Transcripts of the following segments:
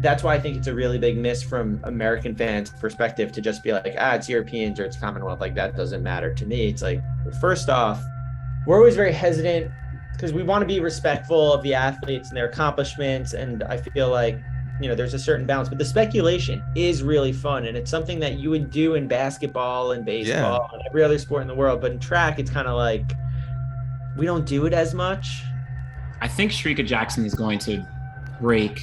that's why I think it's a really big miss from American fans' perspective to just be like, it's Europeans or it's Commonwealth. Like, that doesn't matter to me. It's like, first off, we're always very hesitant because we want to be respectful of the athletes and their accomplishments. And I feel like, there's a certain balance, but the speculation is really fun. And it's something that you would do in basketball and baseball and every other sport in the world. But in track, it's kind of like, we don't do it as much. I think Shrika Jackson is going to break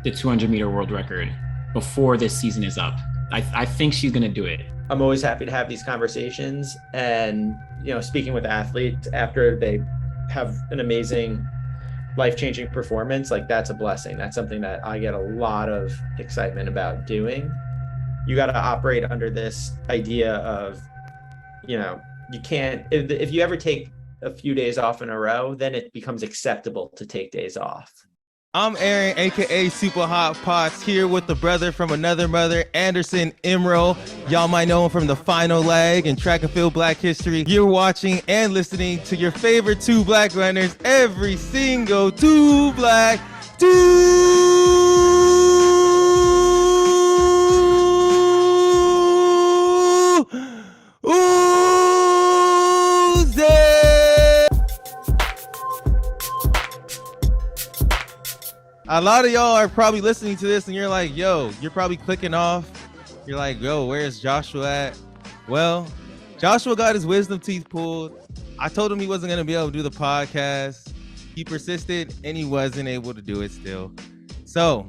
the 200-meter world record before this season is up. I think she's going to do it. I'm always happy to have these conversations and, speaking with athletes after they have an amazing life-changing performance, like that's a blessing. That's something that I get a lot of excitement about doing. You got to operate under this idea of, you can't, if you ever take a few days off in a row, then it becomes acceptable to take days off. I'm Aaron, aka Super Hot Pots, here with the brother from another mother, Anderson Emerole. Y'all might know him from the final leg in track and field Black history. You're watching and listening to your favorite two black runners every single two black A lot of y'all are probably listening to this and you're like, yo, you're probably clicking off. You're like, yo, where's Joshua at? Well, Joshua got his wisdom teeth pulled. I told him he wasn't going to be able to do the podcast. He persisted and he wasn't able to do it still. So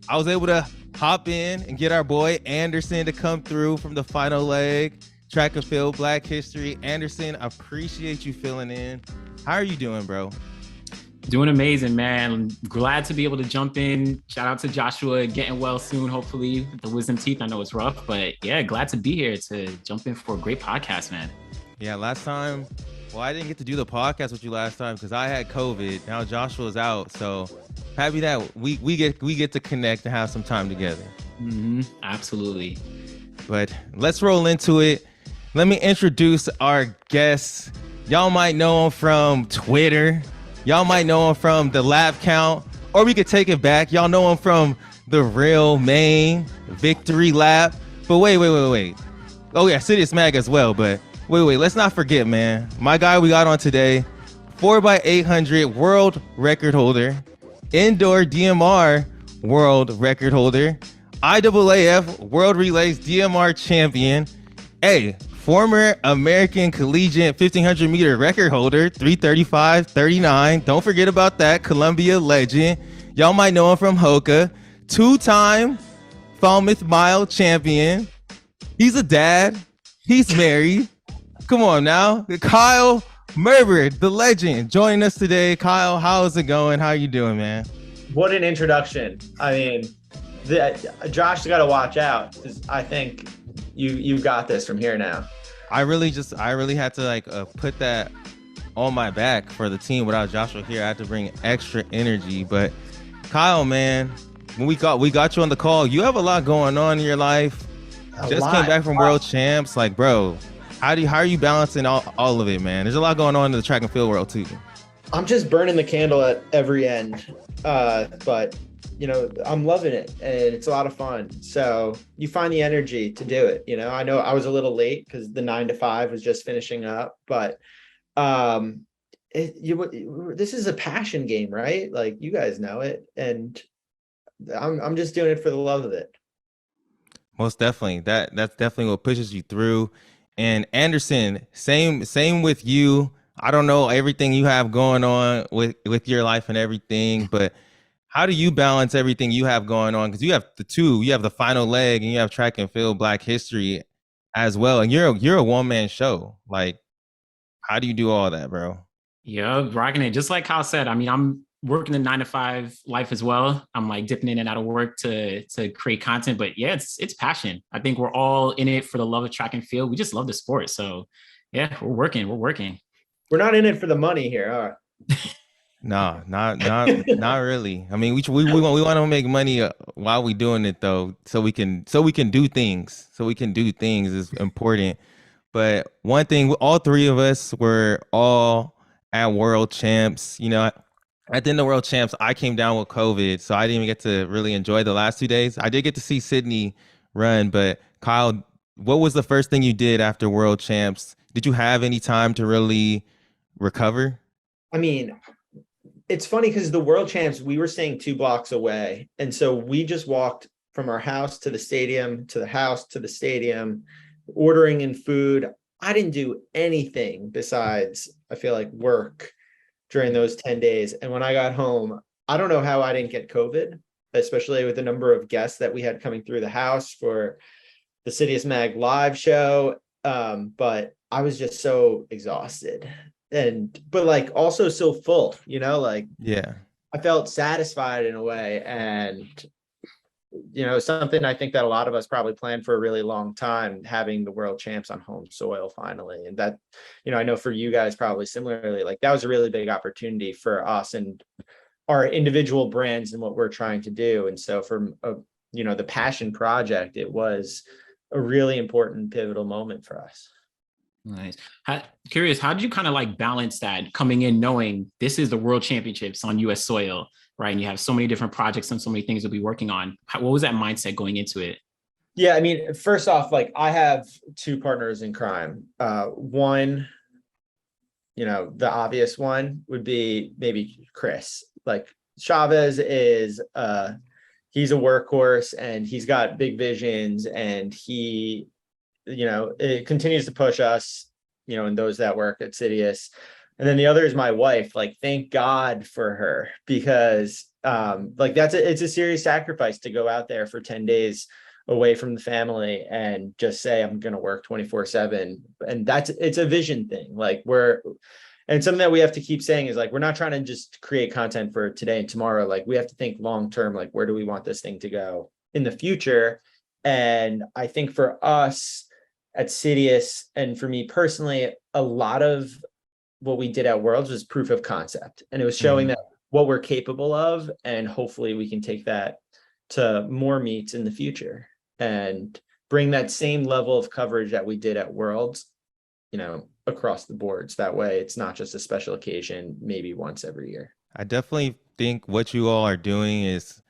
I was able to hop in and get our boy Anderson to come through from the final leg, track and field Black history. Anderson, I appreciate you filling in. How are you doing, bro? Doing amazing, man. Glad to be able to jump in. Shout out to Joshua, getting well soon, hopefully. The wisdom teeth, I know it's rough, but yeah, glad to be here to jump in for a great podcast, man. Yeah, last time, I didn't get to do the podcast with you last time because I had COVID. Now Joshua's out, so happy that we get to connect and have some time together. Absolutely. But let's roll into it. Let me introduce our guests. Y'all might know him from Twitter. Y'all might know him from the lap count, or we could take it back. Y'all know him from the real main victory lap. But wait. Oh yeah, CITIUS MAG as well. But wait. Let's not forget, man. My guy we got on today, 4x800 world record holder, indoor DMR world record holder, IAAF World Relays DMR champion. Hey, former American Collegiate 1500 meter record holder, 3:35:39. Don't forget about that. Columbia legend. Y'all might know him from Hoka. Two-time Falmouth Mile champion. He's a dad. He's married. Come on now. Kyle Merber, the legend, joining us today. Kyle, how's it going? How you doing, man? What an introduction. I mean, Josh got to watch out because I think you got this from here now. I really had to put that on my back for the team. Without Joshua here, I had to bring extra energy. But Kyle, man, when we got you on the call, you have a lot going on in your life. Came back from world champs. Like, bro, how are you balancing all of it, man? There's a lot going on in the track and field world too. I'm just burning the candle at every end. But I'm loving it and it's a lot of fun. So you find the energy to do it. I know I was a little late because the 9 to 5 was just finishing up, but this is a passion game, right? Like, you guys know it, and I'm just doing it for the love of it. Most definitely. That's definitely what pushes you through. And Anderson, same with you. I don't know everything you have going on with your life and everything, but how do you balance everything you have going on? Because you have the final leg and you have track and field Black history as well. And you're a one-man show. Like, how do you do all that, bro? Yeah, rocking it. Just like Kyle said, I mean, I'm working the 9 to 5 life as well. I'm like dipping in and out of work to create content, but yeah, it's passion. I think we're all in it for the love of track and field. We just love the sport. So yeah, we're working. We're not in it for the money here. All right. No, not really. I mean, we want to make money while we doing it though, so we can do things. So we can do things is important. But one thing, all three of us were all at world champs. at the end of World Champs, I came down with COVID, so I didn't even get to really enjoy the last 2 days. I did get to see Sydney run, but Kyle, what was the first thing you did after World Champs? Did you have any time to really recover? I mean, it's funny because the world champs, we were staying 2 blocks away. And so we just walked from our house to the stadium, to the house, to the stadium, ordering in food. I didn't do anything besides, I feel like, work during those 10 days. And when I got home, I don't know how I didn't get COVID, especially with the number of guests that we had coming through the house for the CITIUS MAG live show. But I was just so exhausted, but like also so full, like Yeah. I felt satisfied in a way. And something I think that a lot of us probably planned for a really long time, having the world champs on home soil finally. And that, I know for you guys probably similarly, like that was a really big opportunity for us and our individual brands and what we're trying to do. And so from the passion project, it was a really important pivotal moment for us. Nice. Curious, how did you kind of like balance that coming in knowing this is the World Championships on US soil, right? And you have so many different projects and so many things to be working on. What was that mindset going into it? Yeah, I mean, first off, like I have 2 partners in crime. One, the obvious one would be maybe Chris. Like Chavez is he's a workhorse and he's got big visions, and he it continues to push us, and those that work at CITIUS. And then the other is my wife. Like, thank God for her, because like it's a serious sacrifice to go out there for 10 days away from the family and just say, I'm going to work 24/7. And it's a vision thing. And something that we have to keep saying is like, we're not trying to just create content for today and tomorrow. Like we have to think long-term, like where do we want this thing to go in the future? And I think for us at CITIUS, and for me personally, a lot of what we did at Worlds was proof of concept. And it was showing that what we're capable of, and hopefully we can take that to more meets in the future and bring that same level of coverage that we did at Worlds, across the boards. That way it's not just a special occasion, maybe once every year. I definitely think what you all are doing is,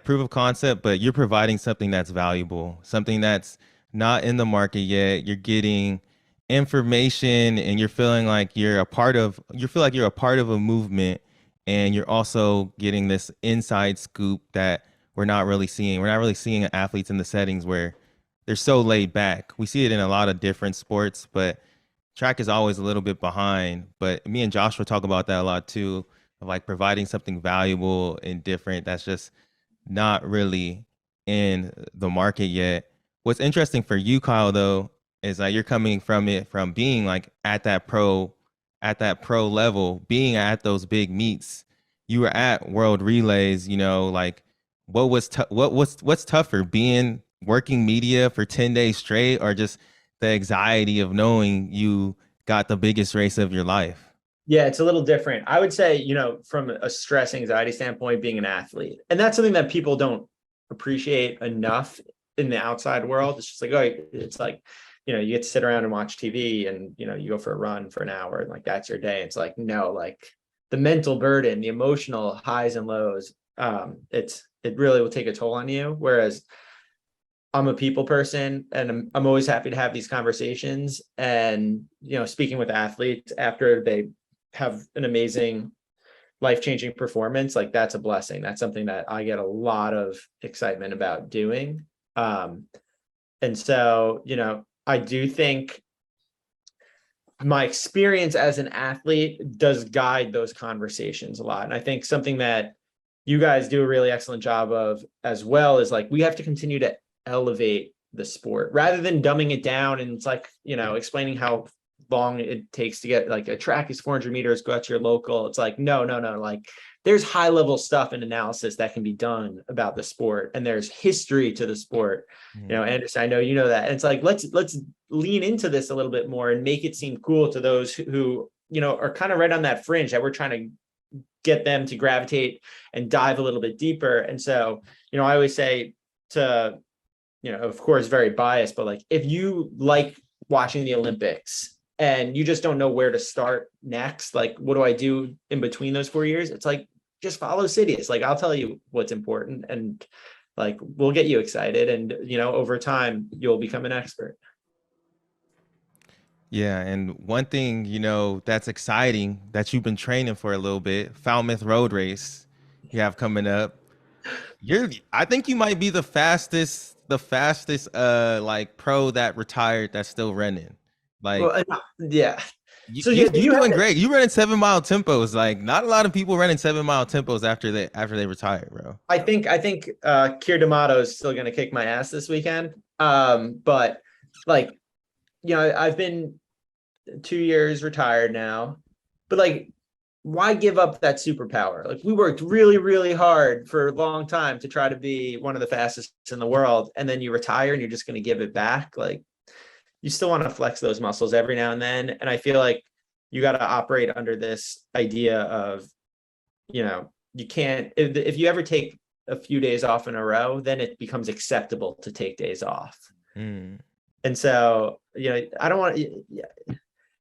proof of concept, but you're providing something that's valuable, something that's not in the market yet. You're getting information and you're feeling like you feel like you're a part of a movement, and you're also getting this inside scoop that we're not really seeing. We're not really seeing athletes in the settings where they're so laid back. We see it in a lot of different sports, but track is always a little bit behind. But me and Joshua talk about that a lot too, of like providing something valuable and different that's just not really in the market yet. What's interesting for you, Kyle, though, is like you're coming from being like at that pro level, being at those big meets. You were at World Relays, like what's tougher, working media for 10 days straight, or just the anxiety of knowing you got the biggest race of your life? Yeah, it's a little different. I would say, from a stress anxiety standpoint, being an athlete, and that's something that people don't appreciate enough in the outside world. It's just like, it's like, you get to sit around and watch TV and, you go for a run for an hour and like, that's your day. It's like, no, like the mental burden, the emotional highs and lows, it really will take a toll on you. Whereas I'm a people person, and I'm always happy to have these conversations. And, speaking with athletes after they have an amazing life-changing performance, like that's a blessing. That's something that I get a lot of excitement about doing. And so, I do think my experience as an athlete does guide those conversations a lot. And I think something that you guys do a really excellent job of as well is like, we have to continue to elevate the sport rather than dumbing it down. And it's like, explaining how long it takes to get, like, a track is 400 meters, go out to your local. It's like, no. Like, there's high level stuff and analysis that can be done about the sport, and there's history to the sport. Anderson, I know you know that. And it's like, let's lean into this a little bit more and make it seem cool to those who are kind of right on that fringe, that we're trying to get them to gravitate and dive a little bit deeper. And so, I always say to, of course, very biased, but like, if you like watching the Olympics and you just don't know where to start next, like, what do I do in between those 4 years? It's like, just follow CITIUS. Like, I'll tell you what's important, and like, we'll get you excited, and over time you'll become an expert. Yeah, and one thing, that's exciting that you've been training for a little bit, Falmouth Road Race you have coming up. I think you might be the fastest like pro that retired that's still running. Like, Well, yeah. So you're do you doing great. You running 7-mile tempos. Like, not a lot of people running 7-mile tempos after they retire, bro. I think Keir D'Amato is still gonna kick my ass this weekend. But like, I've been 2 years retired now, but like, why give up that superpower? Like, we worked really, really hard for a long time to try to be one of the fastest in the world, and then you retire and you're just going to give it back. Like, you still want to flex those muscles every now and then. And I feel like you got to operate under this idea of, you can't, if you ever take a few days off in a row, then it becomes acceptable to take days off. Mm. And so, I don't want to,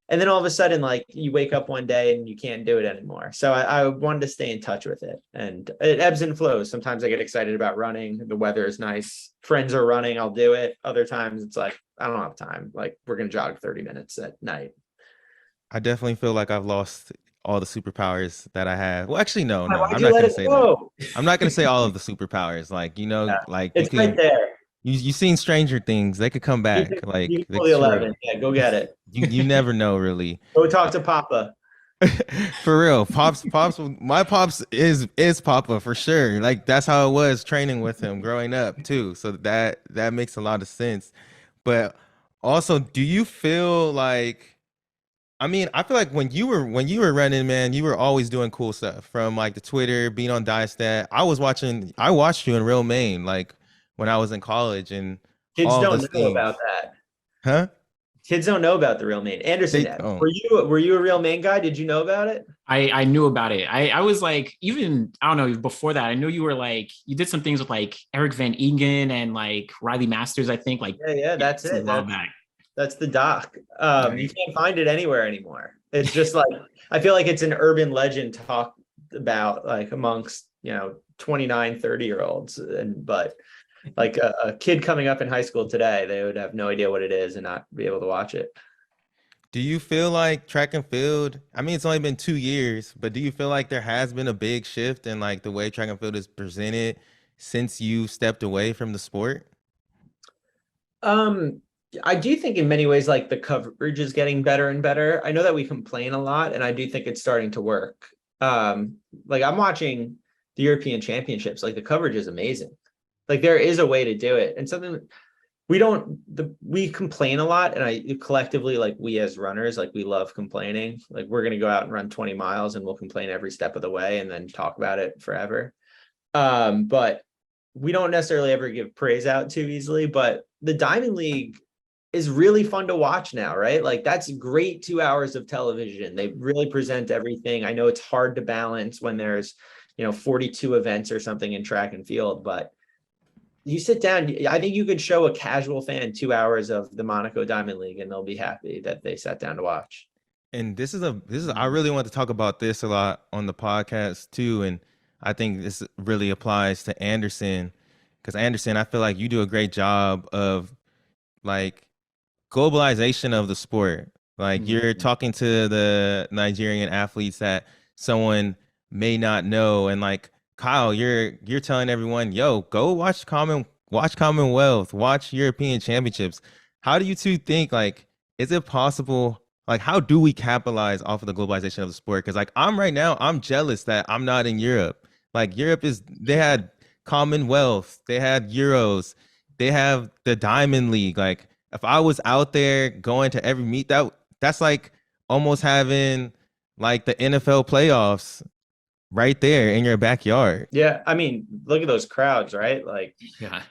and then all of a sudden, like, you wake up one day and you can't do it anymore. So I wanted to stay in touch with it, and it ebbs and flows. Sometimes I get excited about running. The weather is nice. Friends are running. I'll do it. Other times it's like, I don't have time. Like, we're going to jog 30 minutes at night. I definitely feel like I've lost all the superpowers that I have. Well, actually, no, Why'd I'm you not let going to it say go? that. I'm not going to say all of the superpowers. Like, Yeah, like it's right there. you seen Stranger Things. They could come back. You Like, can pull the 11. Yeah, go get it. you never know, really. Go talk to Papa. For real. My pops is Papa for sure. Like, that's how it was training with him growing up too. So that makes a lot of sense. But also, do you feel like, I mean, I feel like when you were running, man, you were always doing cool stuff, from like the Twitter, being on Diestat. I watched you in Real Maine, like when I was in college, and Kids all don't those know things. about that. Huh? Kids don't know about the Real Maine. Anderson, Oh. were you a Real Maine guy? Did you know about it? I knew about it. I was like, even, I don't know, before that, I knew you were like, you did some things with like Eric Van Egan and like Riley Masters, I think. Like, Yeah, that's a it. while back. That's the doc. Right. You can't find it anywhere anymore. It's just like, I feel like it's an urban legend talked about, like, amongst 29, 30-year-olds, but like a kid coming up in high school today, they would have no idea what it is and not be able to watch it. Do you feel like track and field, I mean, it's only been 2 years, but do you feel like there has been a big shift in like the way track and field is presented since you stepped away from the sport? I do think in many ways, like, the coverage is getting better and better. I know that we complain a lot, and I do think it's starting to work. Like, I'm watching the European Championships, like, the coverage is amazing. Like, there is a way to do it, and something we complain a lot, and I collectively, like, we as runners, like, we love complaining. Like, we're gonna go out and run 20 miles and we'll complain every step of the way and then talk about it forever. But we don't necessarily ever give praise out too easily. But the Diamond League is really fun to watch now, right? Like, that's great 2 hours of television. They really present everything. I know it's hard to balance when there's 42 events or something in track and field, but you sit down, I think you could show a casual fan 2 hours of the Monaco Diamond League and they'll be happy that they sat down to watch. And I really want to talk about this a lot on the podcast too. And I think this really applies to Anderson, because Anderson, I feel like you do a great job of like globalization of the sport. Like, you're talking to the Nigerian athletes that someone may not know, and like, Kyle, you're telling everyone, yo, go watch CommonWealth, watch European Championships. How do you two think, like, is it possible? Like, how do we capitalize off of the globalization of the sport? Because like, I'm jealous that I'm not in Europe. Like, they had CommonWealth, they had Euros, they have the Diamond League. Like, if I was out there going to every meet, that's like almost having like the NFL playoffs right there in your backyard. Yeah, I mean, look at those crowds, right? Like, Yeah.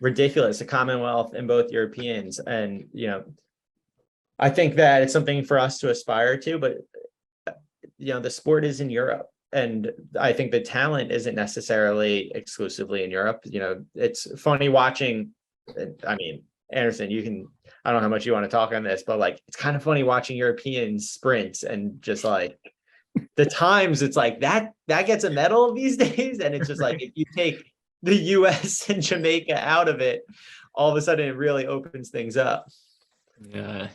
ridiculous. The Commonwealth and both Europeans, and I think that it's something for us to aspire to. But the sport is in Europe, and I think the talent isn't necessarily exclusively in Europe. It's funny watching. I mean, Anderson, I don't know how much you want to talk on this, but like, it's kind of funny watching Europeans sprint and just like the times it's like that gets a medal these days. And it's just like, if you take the US and Jamaica out of it, all of a sudden it really opens things up.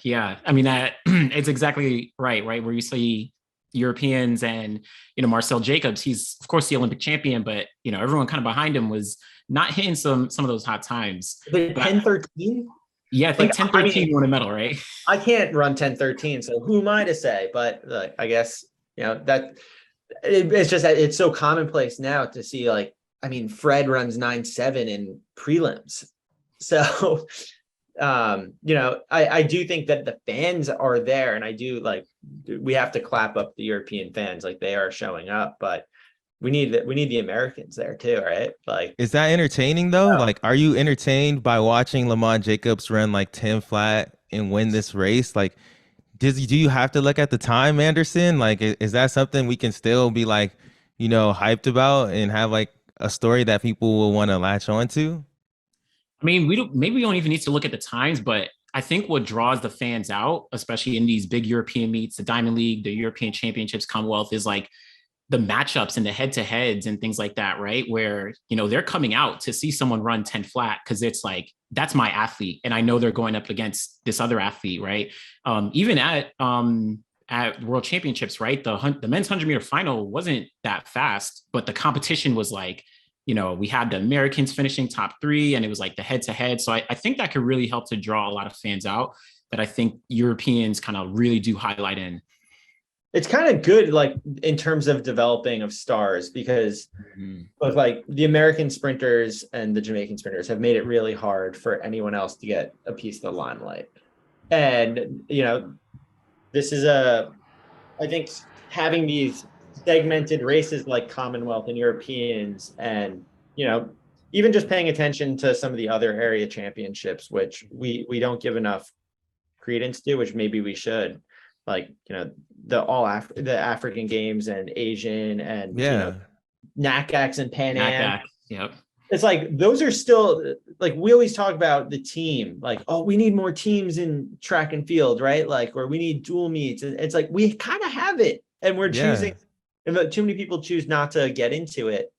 Yeah. I mean, that it's exactly right. Where you see Europeans and, Marcel Jacobs, he's of course the Olympic champion, but, everyone kind of behind him was not hitting some of those hot times. But 10:13? Yeah, I think 10:13 won a medal, right? I can't run 10:13, so who am I to say? But I guess, that it's just that it's so commonplace now to see, like, I mean, Fred runs 9:7 in prelims. So, I do think that the fans are there, and I do we have to clap up the European fans, like they are showing up, but we need the Americans there too, right? Like, is that entertaining though? Like, are you entertained by watching Lamont Jacobs run like 10 flat and win this race? Like, do you have to look at the time, Anderson? Like, is that something we can still be like, hyped about and have like a story that people will want to latch on to? I mean, maybe we don't even need to look at the times, but I think what draws the fans out, especially in these big European meets, the Diamond League, the European Championships, CommonWealth, is like the matchups and the head-to-heads and things like that, right? Where, they're coming out to see someone run 10 flat because it's like, that's my athlete. And I know they're going up against this other athlete, right? Even at World Championships, right? The men's 100-meter final wasn't that fast, but the competition was like, we had the Americans finishing top 3 and it was like the head-to-head. So I think that could really help to draw a lot of fans out that I think Europeans kind of really do highlight in. It's kind of good, like, in terms of developing of stars, because both like the American sprinters and the Jamaican sprinters have made it really hard for anyone else to get a piece of the limelight. And, this is I think having these segmented races like CommonWealth and Europeans, and, even just paying attention to some of the other area championships, which we don't give enough credence to, which maybe we should. Like, the African games and Asian and NACACs and Pan Am. Yep. It's like, those are still, like, we always talk about the team, like, oh, we need more teams in track and field, right? Like, or we need dual meets. And it's like, we kind of have it, and we're choosing, and too many people choose not to get into it.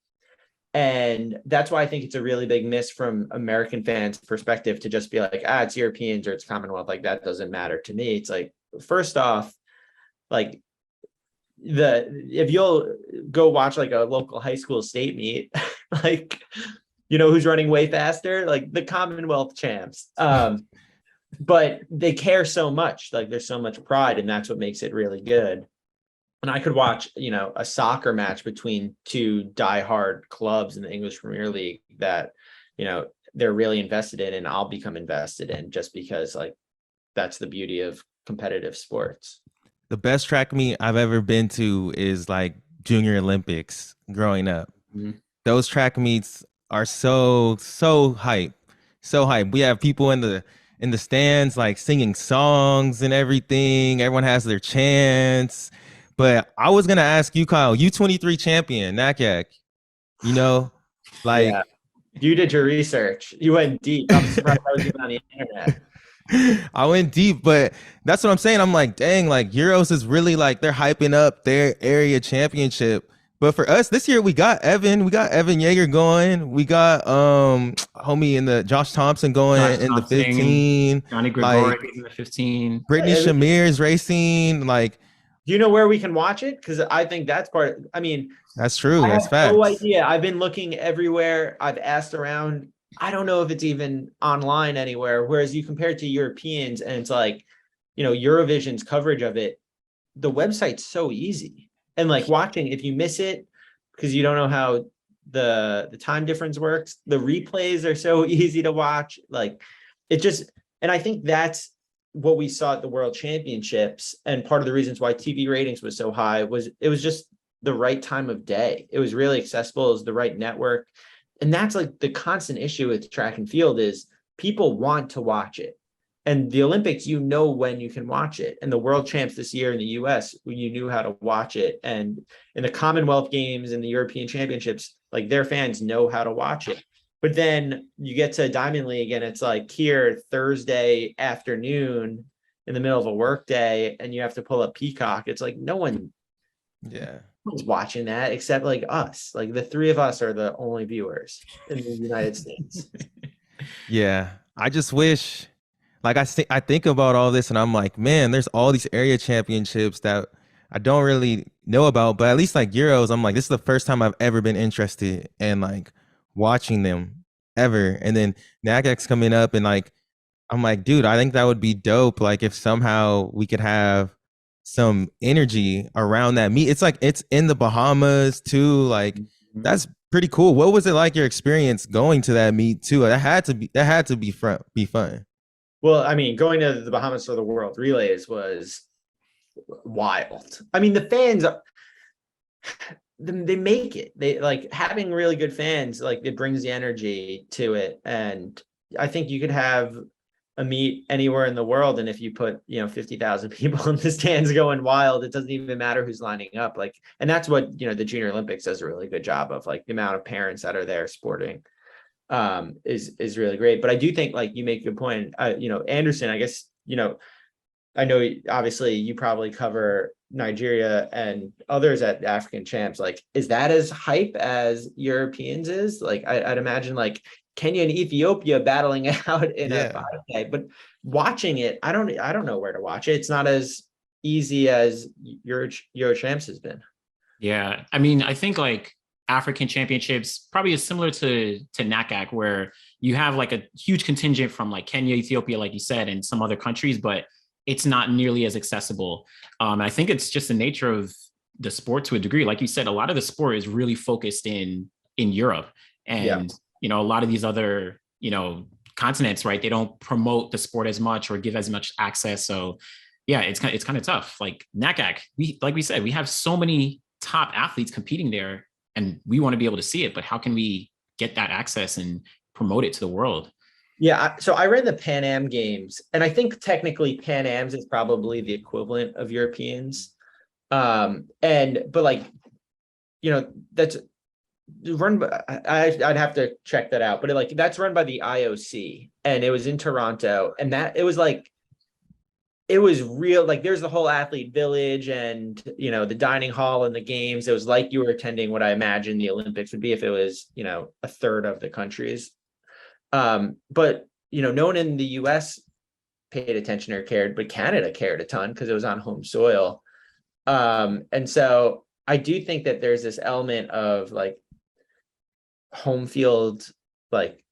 And that's why I think it's a really big miss from American fans' perspective to just be like, it's Europeans or it's CommonWealth. Like, that doesn't matter to me. It's like, first off, like, if you'll go watch like a local high school state meet, like, who's running way faster, like the CommonWealth champs. But they care so much, like there's so much pride, and that's what makes it really good. And I could watch, a soccer match between two diehard clubs in the English Premier League that, they're really invested in, and I'll become invested in, just because, like, that's the beauty of competitive sports. The best track meet I've ever been to is like Junior Olympics growing up. Those track meets are so hype. So hype. We have people in the stands like singing songs and everything. Everyone has their chants. But I was gonna ask you, Kyle, U23 champion, NACAC. Yeah. You did your research. You went deep. I'm surprised I was even on the internet. I went deep, but that's what I'm saying. I'm like, dang, like Euros is really like, they're hyping up their area championship. But for us this year, we got Evan Yeager going. We got homie in the Josh Thompson going the 15. Johnny Gregoric in the 15. Brittany Shamir is racing. Like, do you know where we can watch it? Because I think that's part. I mean, that's true. I that's have facts. no idea. I've been looking everywhere. I've asked around. I don't know if it's even online anywhere. Whereas you compare it to Europeans, and it's like, Eurovision's coverage of it, the website's so easy. And like watching, if you miss it because you don't know how the time difference works, the replays are so easy to watch. Like, it just, and I think that's what we saw at the World Championships. And part of the reasons why TV ratings was so high was it was just the right time of day. It was really accessible. It was the right network. And that's like the constant issue with track and field is people want to watch it. And the Olympics, when you can watch it. And the World Champs this year in the US, you knew how to watch it. And in the Commonwealth Games and the European Championships, like their fans know how to watch it. But then you get to Diamond League and it's like here Thursday afternoon in the middle of a work day and you have to pull up Peacock. It's like no one Yeah. Who's watching that except like us? Like the three of us are the only viewers in the United States. Yeah. I just wish, like, I think about all this and I'm like, man, there's all these area championships that I don't really know about, but at least like Euros, I'm like, this is the first time I've ever been interested in like watching them ever. And then NACAC's coming up and like, I'm like, dude, I think that would be dope. Like if somehow we could have some energy around that meet. It's like it's in the Bahamas too. Like that's pretty cool. What was it like your experience going to that meet too? That had to be fun. Well, I mean, going to the Bahamas for the World Relays was wild. I mean, the fans, they make it. They like having really good fans, like it brings the energy to it. And I think you could have a meet anywhere in the world, and if you put 50,000 people in the stands going wild, it doesn't even matter who's lining up. Like, and that's what the Junior Olympics does a really good job of. Like the amount of parents that are there sporting is really great. But I do think, like, you make a good point. Anderson, I guess, I know obviously you probably cover Nigeria and others at African champs. Like, is that as hype as Europeans is? Like, I'd imagine like Kenya and Ethiopia battling out in a Yeah. 5K, but watching it, I don't know where to watch it. It's not as easy as Euro champs has been. Yeah, I mean, I think like African championships probably is similar to NACAC, where you have like a huge contingent from like Kenya, Ethiopia, like you said, and some other countries, but it's not nearly as accessible. I think it's just the nature of the sport to a degree. Like you said, a lot of the sport is really focused in Europe, and a lot of these other continents, right? They don't promote the sport as much or give as much access. So yeah, it's kind of tough. Like NACAC, we said, we have so many top athletes competing there, and we want to be able to see it. But how can we get that access and promote it to the world? Yeah, so I ran the Pan Am Games, and I think technically Pan Am's is probably the equivalent of Europeans. But like, that's run by, I'd have to check that out, but like that's run by the IOC, and it was in Toronto, and that it was like it was real. Like there's the whole athlete village and the dining hall and the games. It was like you were attending what I imagine the Olympics would be if it was a third of the countries. But no one in the US paid attention or cared, but Canada cared a ton because it was on home soil. And so I do think that there's this element of like home field, like,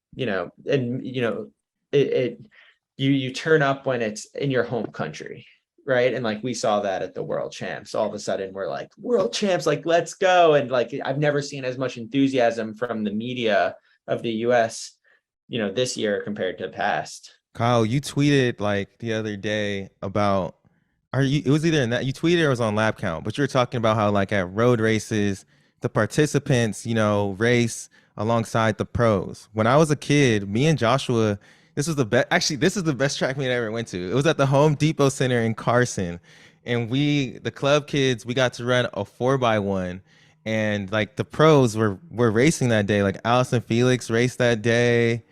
you turn up when it's in your home country, right? And like we saw that at the world champs. All of a sudden we're like, world champs, like let's go. And like I've never seen as much enthusiasm from the media of the US this year compared to the past. Kyle, you tweeted like the other day about it was either in that you tweeted or it was on Lap Count, but you were talking about how like at road races, the participants, race alongside the pros. When I was a kid, me and Joshua, this is the best track meet I ever went to. It was at the Home Depot Center in Carson. And the club kids, we got to run a 4x1. And like the pros were racing that day. Like Allison Felix raced that day.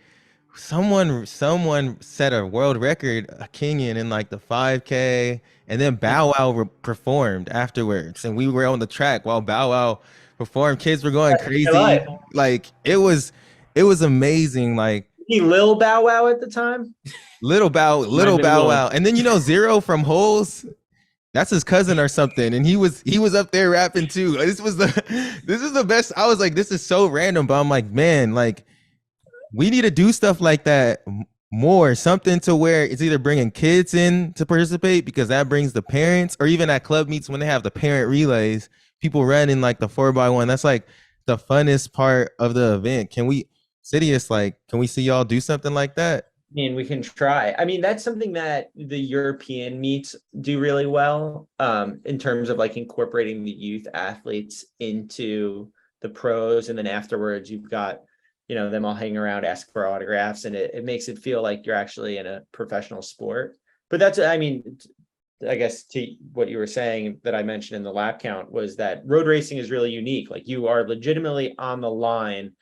Someone set a world record, a Kenyan, in like the 5K, and then Bow Wow performed afterwards, and we were on the track while Bow Wow performed. Kids were going crazy. Like it was amazing. Like he Lil Bow Wow at the time. Little Bow Wow, and then Zero from Holes. That's his cousin or something, and he was up there rapping too. This is the best. I was like, this is so random, but I'm like, man, like we need to do stuff like that more, something to where it's either bringing kids in to participate because that brings the parents, or even at club meets when they have the parent relays, people run in like the 4x1. That's like the funnest part of the event. Can we see y'all do something like that? I mean, we can try. I mean, that's something that the European meets do really well, in terms of like incorporating the youth athletes into the pros. And then afterwards you've got them all hanging around, ask for autographs, and it makes it feel like you're actually in a professional sport. But that's, I mean, I guess to what you were saying that I mentioned in the lap count was that road racing is really unique. Like you are legitimately on the line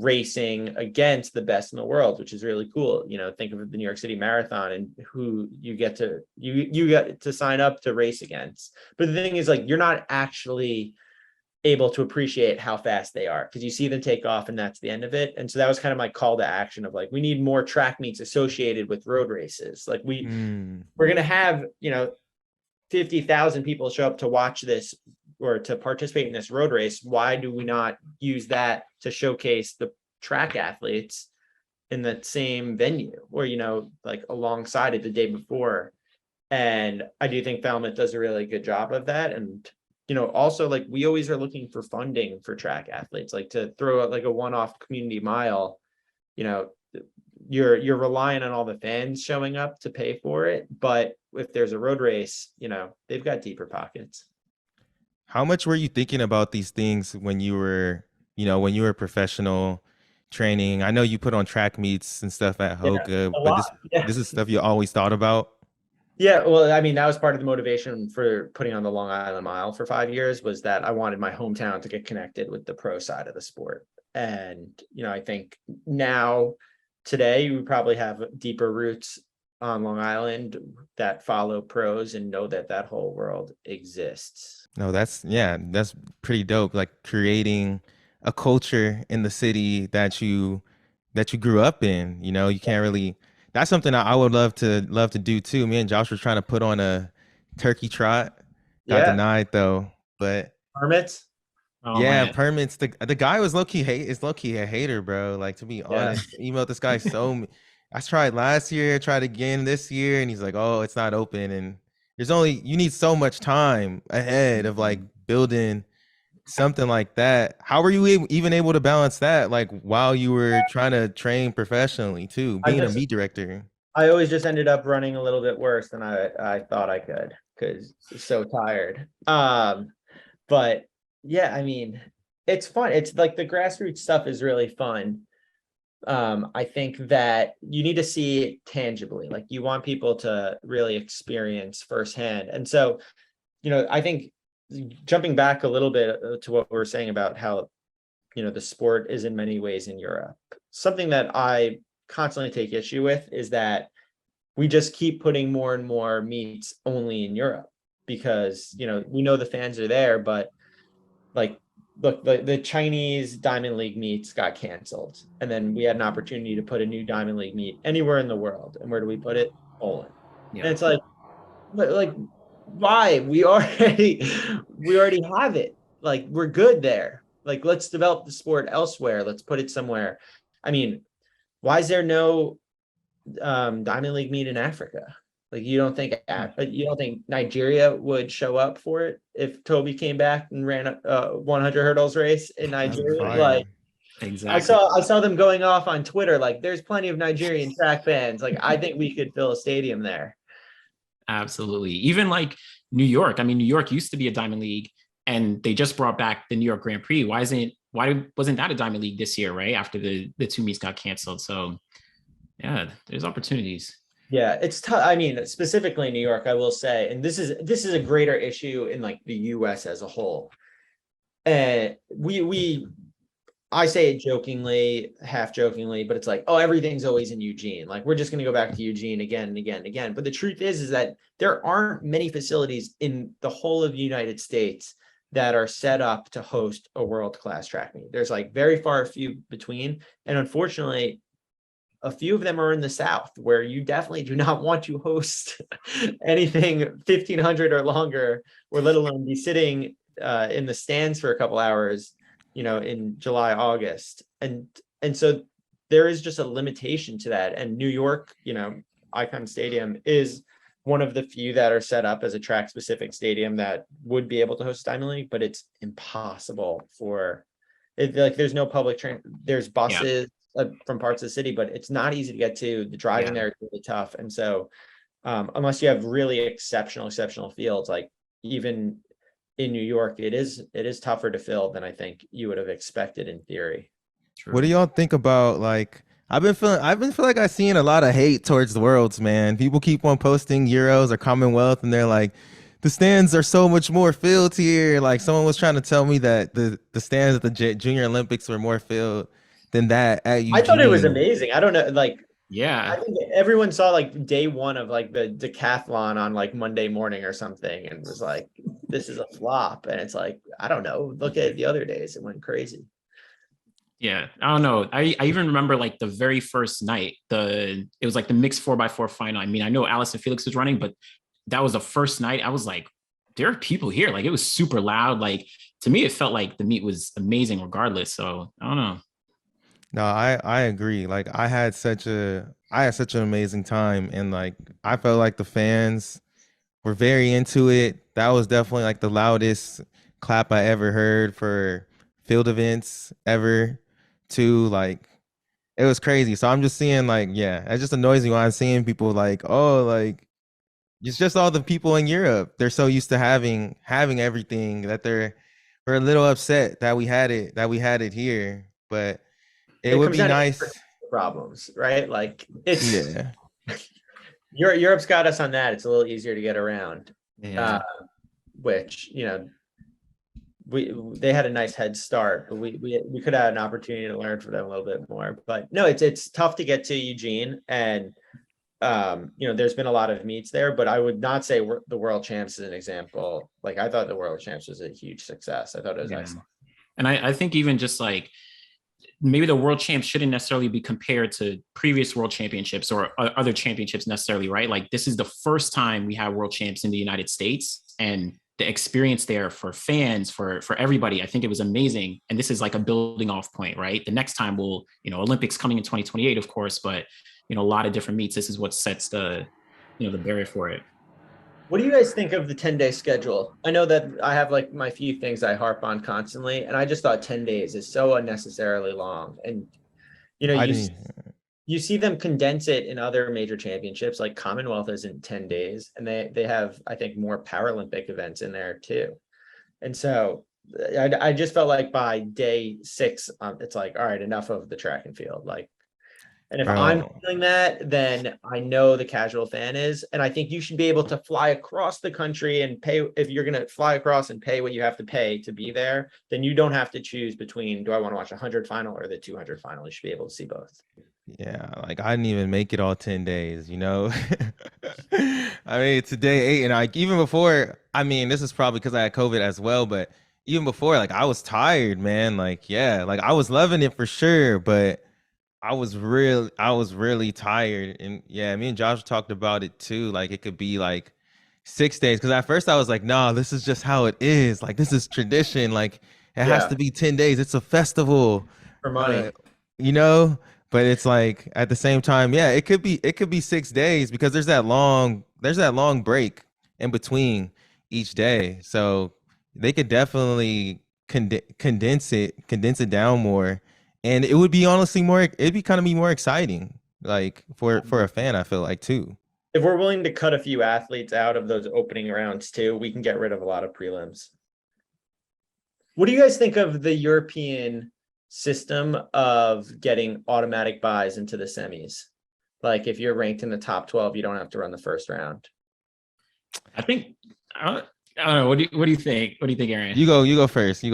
racing against the best in the world, which is really cool. You know, think of the New York City Marathon and who you get to sign up to race against. But the thing is, like, you're not actually able to appreciate how fast they are because you see them take off and that's the end of it. And so that was kind of my call to action of like, we need more track meets associated with road races. Like we're going to have, you know, 50,000 people show up to watch this or to participate in this road race. Why do we not use that to showcase the track athletes in the same venue or, you know, like alongside it the day before? And I do think Falmouth does a really good job of that. And, you know, also like we always are looking for funding for track athletes, like to throw out like a one-off community mile, you know, you're relying on all the fans showing up to pay for it. But if there's a road race, you know, they've got deeper pockets. How much were you thinking about these things when you were, you know, when you were professional training? I know you put on track meets and stuff at Hoka, but this is stuff you always thought about. Yeah, well, I mean, that was part of the motivation for putting on the Long Island Mile for 5 years was that I wanted my hometown to get connected with the pro side of the sport. And, you know, I think now today we probably have deeper roots on Long Island that follow pros and know that that whole world exists. No, that's pretty dope. Like creating a culture in the city that you grew up in. You know, you can't really. That's something I would love to do too. Me and Josh were trying to put on a turkey trot. Got denied though. But permits. Oh, yeah, man. Permits. The guy was low key a hater, bro. Like, to be honest, emailed this guy I tried last year, tried again this year, and he's like, "Oh, it's not open." And you need so much time ahead of like building something like that. How were you even able to balance that, like while you were trying to train professionally too, being a meet director? I always just ended up running a little bit worse than I thought I could because I'm so tired. But yeah, I mean, it's fun. It's like the grassroots stuff is really fun. I think that you need to see it tangibly. Like you want people to really experience firsthand. And so, you know, I think jumping back a little bit to what we were saying about how, you know, the sport is in many ways in Europe. Something that I constantly take issue with is that we just keep putting more and more meets only in Europe because, you know, we know the fans are there, but like, look, the Chinese Diamond League meets got canceled. And then we had an opportunity to put a new Diamond League meet anywhere in the world. And where do we put it? Poland. Yeah. And it's like, why? We already have it. Like, we're good there. Like, let's develop the sport elsewhere. Let's put it somewhere. I mean, why is there no Diamond League meet in Africa? Like, you don't think Nigeria would show up for it if Toby came back and ran a 100 hurdles race in Nigeria? Like, exactly. I saw them going off on Twitter. Like, there's plenty of Nigerian track fans. Like, I think we could fill a stadium there. Absolutely. Even like New York. I mean, New York used to be a Diamond League, and they just brought back the New York Grand Prix. Why wasn't that a Diamond League this year? Right after the two meets got canceled. So, yeah, there's opportunities. Yeah, it's tough. I mean, specifically New York, I will say, and this is a greater issue in like the US as a whole. And I say it jokingly, half jokingly, but it's like, oh, everything's always in Eugene. Like, we're just going to go back to Eugene again and again and again. But the truth is that there aren't many facilities in the whole of the United States that are set up to host a world-class track meet. There's like very few between. And unfortunately, a few of them are in the South, where you definitely do not want to host anything 1,500 or longer, or let alone be sitting in the stands for a couple hours, you know, in July, August. And so there is just a limitation to that. And New York, you know, Icon Stadium is one of the few that are set up as a track specific stadium that would be able to host Diamond League, but it's impossible for it. Like, there's no public train. There's buses from parts of the city, but it's not easy to get to. The driving there is really tough. And so unless you have really exceptional fields, like even in New York, it is tougher to fill than I think you would have expected in theory. True. What do y'all think about, like, I've been feeling like I've seen a lot of hate towards the Worlds, man. People keep on posting Euros or CommonWealth, and they're like, the stands are so much more filled here. Like, someone was trying to tell me that the stands at the Junior Olympics were more filled than that at I thought it was Eugene. amazing. I don't know, like Yeah. I think everyone saw like day one of like the decathlon on like Monday morning or something and was like, this is a flop. And it's like, I don't know. Look at the other days. It went crazy. Yeah, I don't know. I even remember like the very first night, it was like the mixed 4x4 final. I mean, I know Allison Felix was running, but that was the first night. I was like, there are people here. Like it was super loud. Like to me, it felt like the meet was amazing regardless. So I don't know. No, I agree. Like I had such an amazing time, and like I felt like the fans were very into it. That was definitely like the loudest clap I ever heard for field events ever. Too, like it was crazy. So I'm just seeing like, yeah, it just annoys me when I'm seeing people like, oh, like it's just all the people in Europe. They're so used to having everything that we're a little upset that we had it here. But it It would comes be down to nice. problems, right? Like it's Yeah. Europe's got us on that. It's a little easier to get around. Yeah. Which, they had a nice head start, but we could have an opportunity to learn from them a little bit more. But no, it's tough to get to Eugene, and there's been a lot of meets there, but I would not say the World Champs is an example. Like I thought the World Champs was a huge success. I thought it was excellent. And I think even just like maybe the World Champs shouldn't necessarily be compared to previous World Championships or other championships necessarily, right? Like this is the first time we have World Champs in the United States, and the experience there for fans, for everybody, I think it was amazing. And this is like a building off point, right? The next time Olympics coming in 2028, of course, but a lot of different meets. This is what sets the barrier for it. What do you guys think of the 10-day schedule? I know that I have like my few things I harp on constantly, and I just thought 10 days is so unnecessarily long. And you see them condense it in other major championships, like CommonWealth isn't 10 days, and they have, I think, more Paralympic events in there too. And so I just felt like by day 6, it's like, all right, enough of the track and field. Like, and if I'm feeling that, then I know the casual fan is. And I think you should be able to fly across the country and pay. If you're going to fly across and pay what you have to pay to be there, then you don't have to choose between, do I want to watch a 100 final or the 200 final? You should be able to see both. Yeah, like I didn't even make it all 10 days, I mean, it's day 8, and even before, I mean, this is probably because I had COVID as well, but even before, like I was tired, man. Like, yeah, like I was loving it for sure, but I was really tired. And yeah, me and Josh talked about it too. Like it could be like 6 days. Cause at first I was like, no, this is just how it is. Like this is tradition. Like it has to be 10 days. It's a festival. For money. But it's like at the same time, yeah, it could be 6 days because there's that long break in between each day. So they could definitely condense it down more. And it would be honestly it'd be kind of more exciting, like for a fan, I feel like too. If we're willing to cut a few athletes out of those opening rounds too, we can get rid of a lot of prelims. What do you guys think of the European system of getting automatic buys into the semis? Like if you're ranked in the top 12, you don't have to run the first round. I think, I don't know. What do you think? What do you think, Aaron? You go first.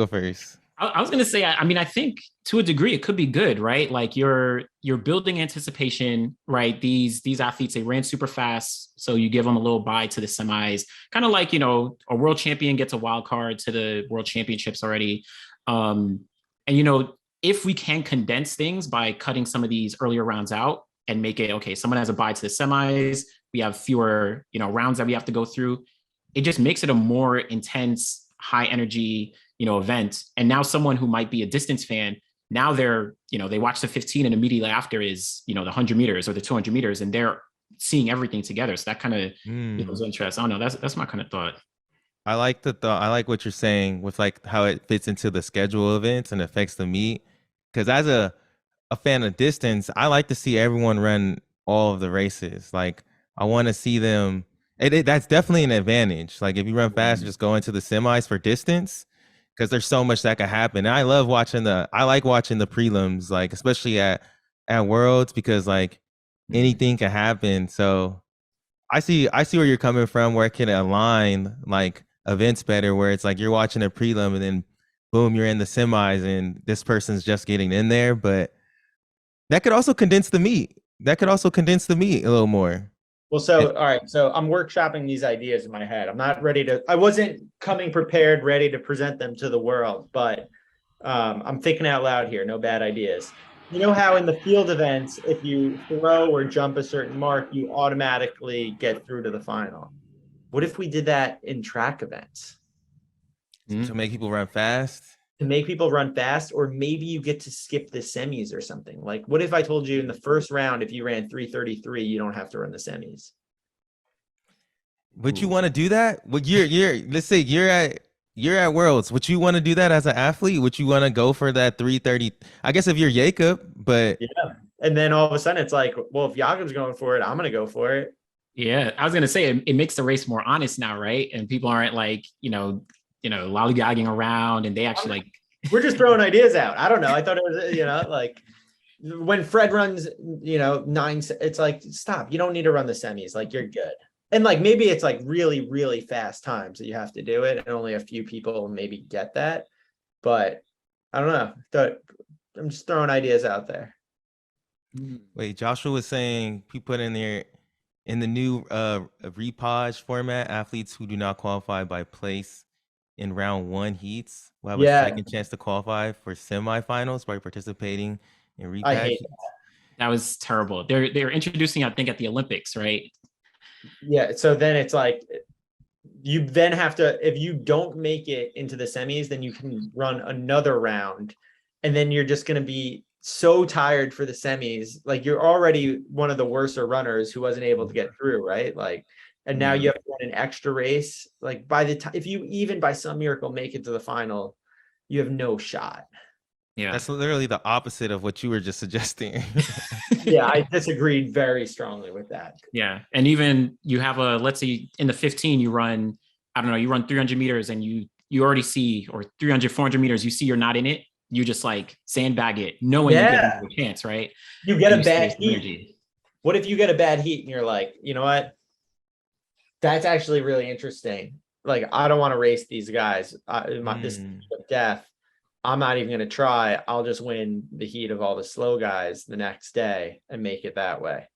I was going to say, I mean, I think to a degree it could be good, right? Like you're building anticipation, right? These athletes, they ran super fast. So you give them a little bye to the semis, kind of like, a world champion gets a wild card to the world championships already. And, if we can condense things by cutting some of these earlier rounds out and make it, okay, someone has a bye to the semis, we have fewer, rounds that we have to go through. It just makes it a more intense, high energy, event. And now someone who might be a distance fan, now they're, they watch the 15 and immediately after is, the 100 meters or the 200 meters, and they're seeing everything together. So that kind of was interest. I don't know. That's my kind of thought. I like the thought. I like what you're saying with like how it fits into the schedule events and affects the meet. Because as a fan of distance, I like to see everyone run all of the races. Like I want to see them. That's definitely an advantage. Like if you run fast, just go into the semis for distance, because there's so much that could happen. And I like watching the prelims, like especially at Worlds, because like anything can happen. So I see where you're coming from, where it can align like events better, where it's like you're watching a prelim and then boom, you're in the semis and this person's just getting in there. But That could also condense the meat. That could also condense the meat a little more. Well, so, all right. So I'm workshopping these ideas in my head. I'm not ready to, I wasn't coming prepared, ready to present them to the world, but I'm thinking out loud here. No bad ideas. You know how in the field events, if you throw or jump a certain mark, you automatically get through to the final. What if we did that in track events? To make people run fast? To make people run fast, or maybe you get to skip the semis or something. Like, what if I told you in the first round, if you ran 3:33, you don't have to run the semis? Would you want to do that? Well, let's say you're at Worlds. Would you want to do that as an athlete? Would you want to go for that 3:30? I guess if you're Jacob, but yeah. And then all of a sudden it's like, well, if Jakob's going for it, I'm going to go for it. Yeah, I was gonna say it makes the race more honest now, right? And people aren't like, lollygagging around, and they actually like. We're just throwing ideas out. I don't know. I thought it was, like when Fred runs, 9, it's like, stop. You don't need to run the semis. Like, you're good. And like, maybe it's like really, really fast times that you have to do it. And only a few people maybe get that. But I don't know. I'm just throwing ideas out there. Wait, Joshua was saying he put in there in the new repodge format, athletes who do not qualify by place in round 1 heats will have a second chance to qualify for semifinals by participating in repodge. I hate that was terrible. They're introducing, I think, at the Olympics, right? Yeah. So then it's like, you then have to, if you don't make it into the semis, then you can run another round. And then you're just going to be so tired for the semis. Like, you're already one of the worser runners who wasn't able to get through, right? Like, and now you have to run an extra race. Like, by the time, if you even by some miracle make it to the final, you have no shot. Yeah. That's literally the opposite of what you were just suggesting. Yeah, I disagreed very strongly with that. Yeah. And even you have let's say in the 15, you run, I don't know, you run 300 meters and you already see, or 300, 400 meters, you see you're not in it. You just like sandbag it, knowing you get a chance, right? You get a bad heat. What if you get a bad heat and you're like, you know what? That's actually really interesting. Like, I don't want to race these guys. This is death. I'm not even going to try. I'll just win the heat of all the slow guys the next day and make it that way.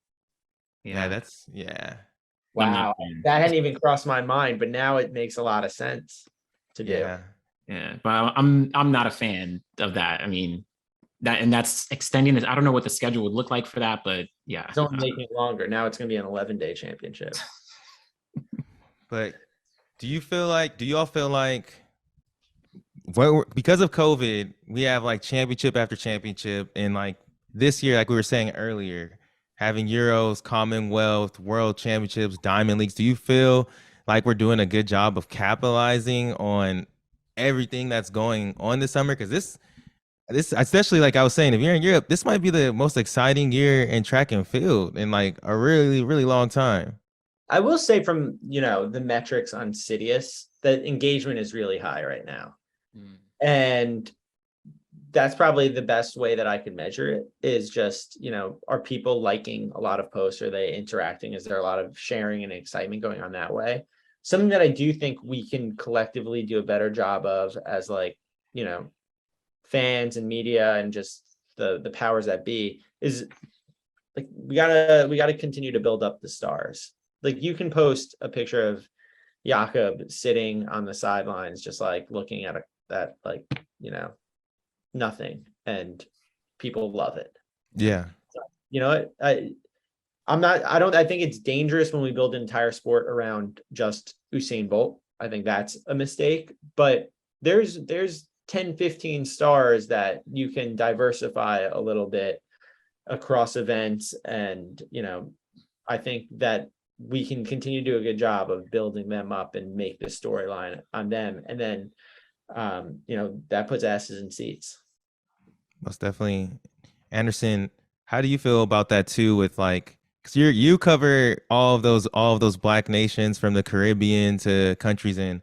Yeah. Wow. That hadn't even crossed my mind, but now it makes a lot of sense to do. Yeah. But I'm not a fan of that. I mean, that's extending it. I don't know what the schedule would look like for that, but yeah. It's only making it longer. Now it's going to be an 11-day championship. But do you all feel like because of COVID, we have like championship after championship, and like this year, like we were saying earlier, having Euros, CommonWealth, World Championships, Diamond Leagues, do you feel like we're doing a good job of capitalizing on everything that's going on this summer? Because this, especially like I was saying, if you're in Europe, this might be the most exciting year in track and field in like a really, really long time. I will say from, the metrics on CITIUS, that engagement is really high right now. And that's probably the best way that I can measure it, is just, are people liking a lot of posts? Are they interacting? Is there a lot of sharing and excitement going on that way? Something that I do think we can collectively do a better job of as like, fans and media and just the powers that be, is like, we gotta continue to build up the stars. Like, you can post a picture of Jakob sitting on the sidelines, just like looking at that, like, nothing, and people love it. Yeah. So, I think it's dangerous when we build an entire sport around just Usain Bolt. I think that's a mistake, but there's 10, 15 stars that you can diversify a little bit across events. And, I think that we can continue to do a good job of building them up and make the storyline on them. And then, that puts asses in seats. Most definitely. Anderson, how do you feel about that too? With like, because you cover all of those Black nations from the Caribbean to countries in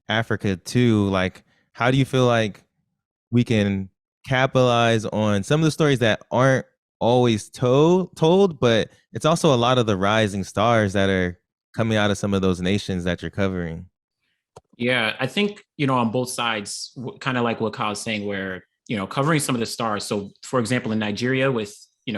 Africa too. Like, how do you feel like we can capitalize on some of the stories that aren't always told, but it's also a lot of the rising stars that are coming out of some of those nations that you're covering? Yeah, I think, on both sides, kind of like what Kyle's saying, where, covering some of the stars. So for example, in Nigeria with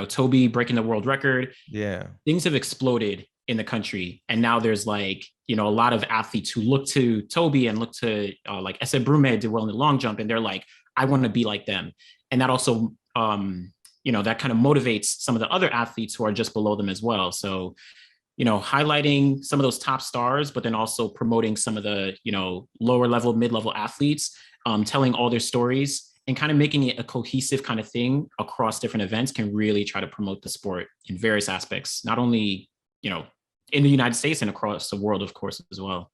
Toby breaking the world record. Yeah. Things have exploded in the country. And now there's like, a lot of athletes who look to Toby and look to like Essa Brume did well in the long jump. And they're like, I want to be like them. And that also, that kind of motivates some of the other athletes who are just below them as well. So, highlighting some of those top stars, but then also promoting some of the, lower level, mid-level athletes, telling all their stories and kind of making it a cohesive kind of thing across different events can really try to promote the sport in various aspects, not only, in the United States and across the world, of course, as well.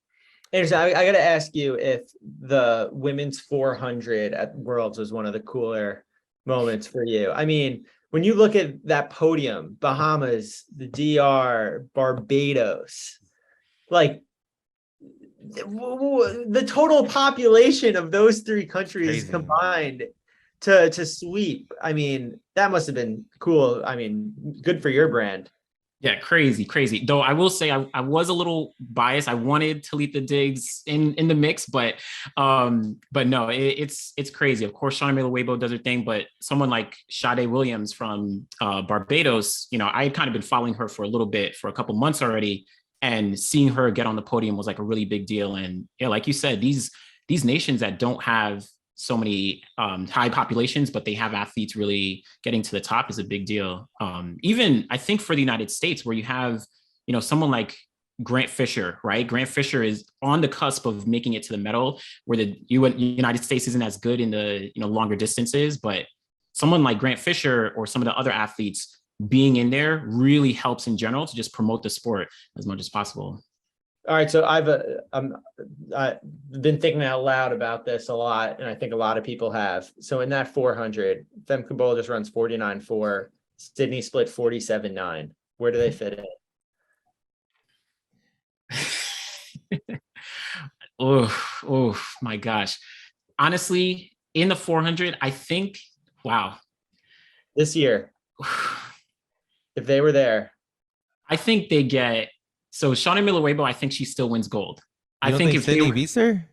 Anderson, I got to ask you if the women's 400 at Worlds was one of the cooler moments for you. I mean, when you look at that podium, Bahamas, the DR, Barbados, like the total population of those three countries combined to sweep. I mean, that must have been cool. I mean, good for your brand. Yeah, crazy. Though I will say I was a little biased. I wanted Talitha Diggs in the mix, but no, it's crazy. Of course, Shauna Miller-Weibo does her thing, but someone like Sade Williams from Barbados, I had kind of been following her for a little bit, for a couple months already, and seeing her get on the podium was like a really big deal. And yeah, like you said, these nations that don't have so many high populations, but they have athletes really getting to the top is a big deal. Even I think for the United States, where you have, someone like Grant Fisher, right? Grant Fisher is on the cusp of making it to the medal, where the United States isn't as good in the, longer distances, but someone like Grant Fisher or some of the other athletes being in there really helps in general to just promote the sport as much as possible. All right, so I've been thinking out loud about this a lot, and I think a lot of people have. So in that 400, Femke Bol just runs 49.4, Sydney split 47.9. Where do they fit in? oh my gosh. Honestly, in the 400, I think, wow. This year, if they were there. I think they get... So Shauna Miller-Weibo, I think she still wins gold. I think if Sydney beats her?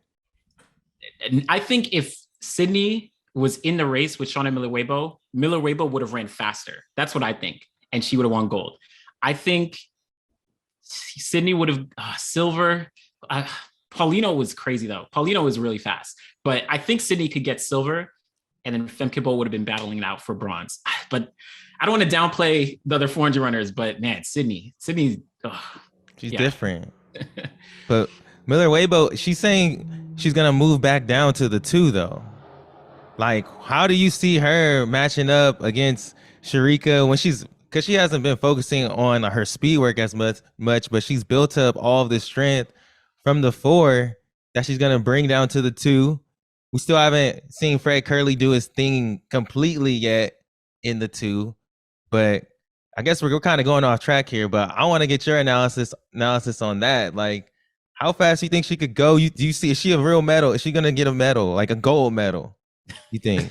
I think if Sydney was in the race with Shauna Miller-Weibo, Miller-Weibo would have ran faster. That's what I think. And she would have won gold. I think Sydney would have silver. Paulino was crazy though. Paulino was really fast. But I think Sydney could get silver, and then Femke Bol would have been battling it out for bronze. But I don't want to downplay the other 400 runners, but man, Sydney's she's different. But Miller-Weibo, she's saying she's going to move back down to the 2, though. Like, how do you see her matching up against Sharika when because she hasn't been focusing on her speed work as much, but she's built up all of this strength from the 4 that she's going to bring down to the 2. We still haven't seen Fred Kerley do his thing completely yet in the 2, but I guess we're kind of going off track here, but I want to get your analysis on that. Like, how fast do you think she could go? Do you see, is she a real medal? Is she going to get a medal, like a gold medal, you think?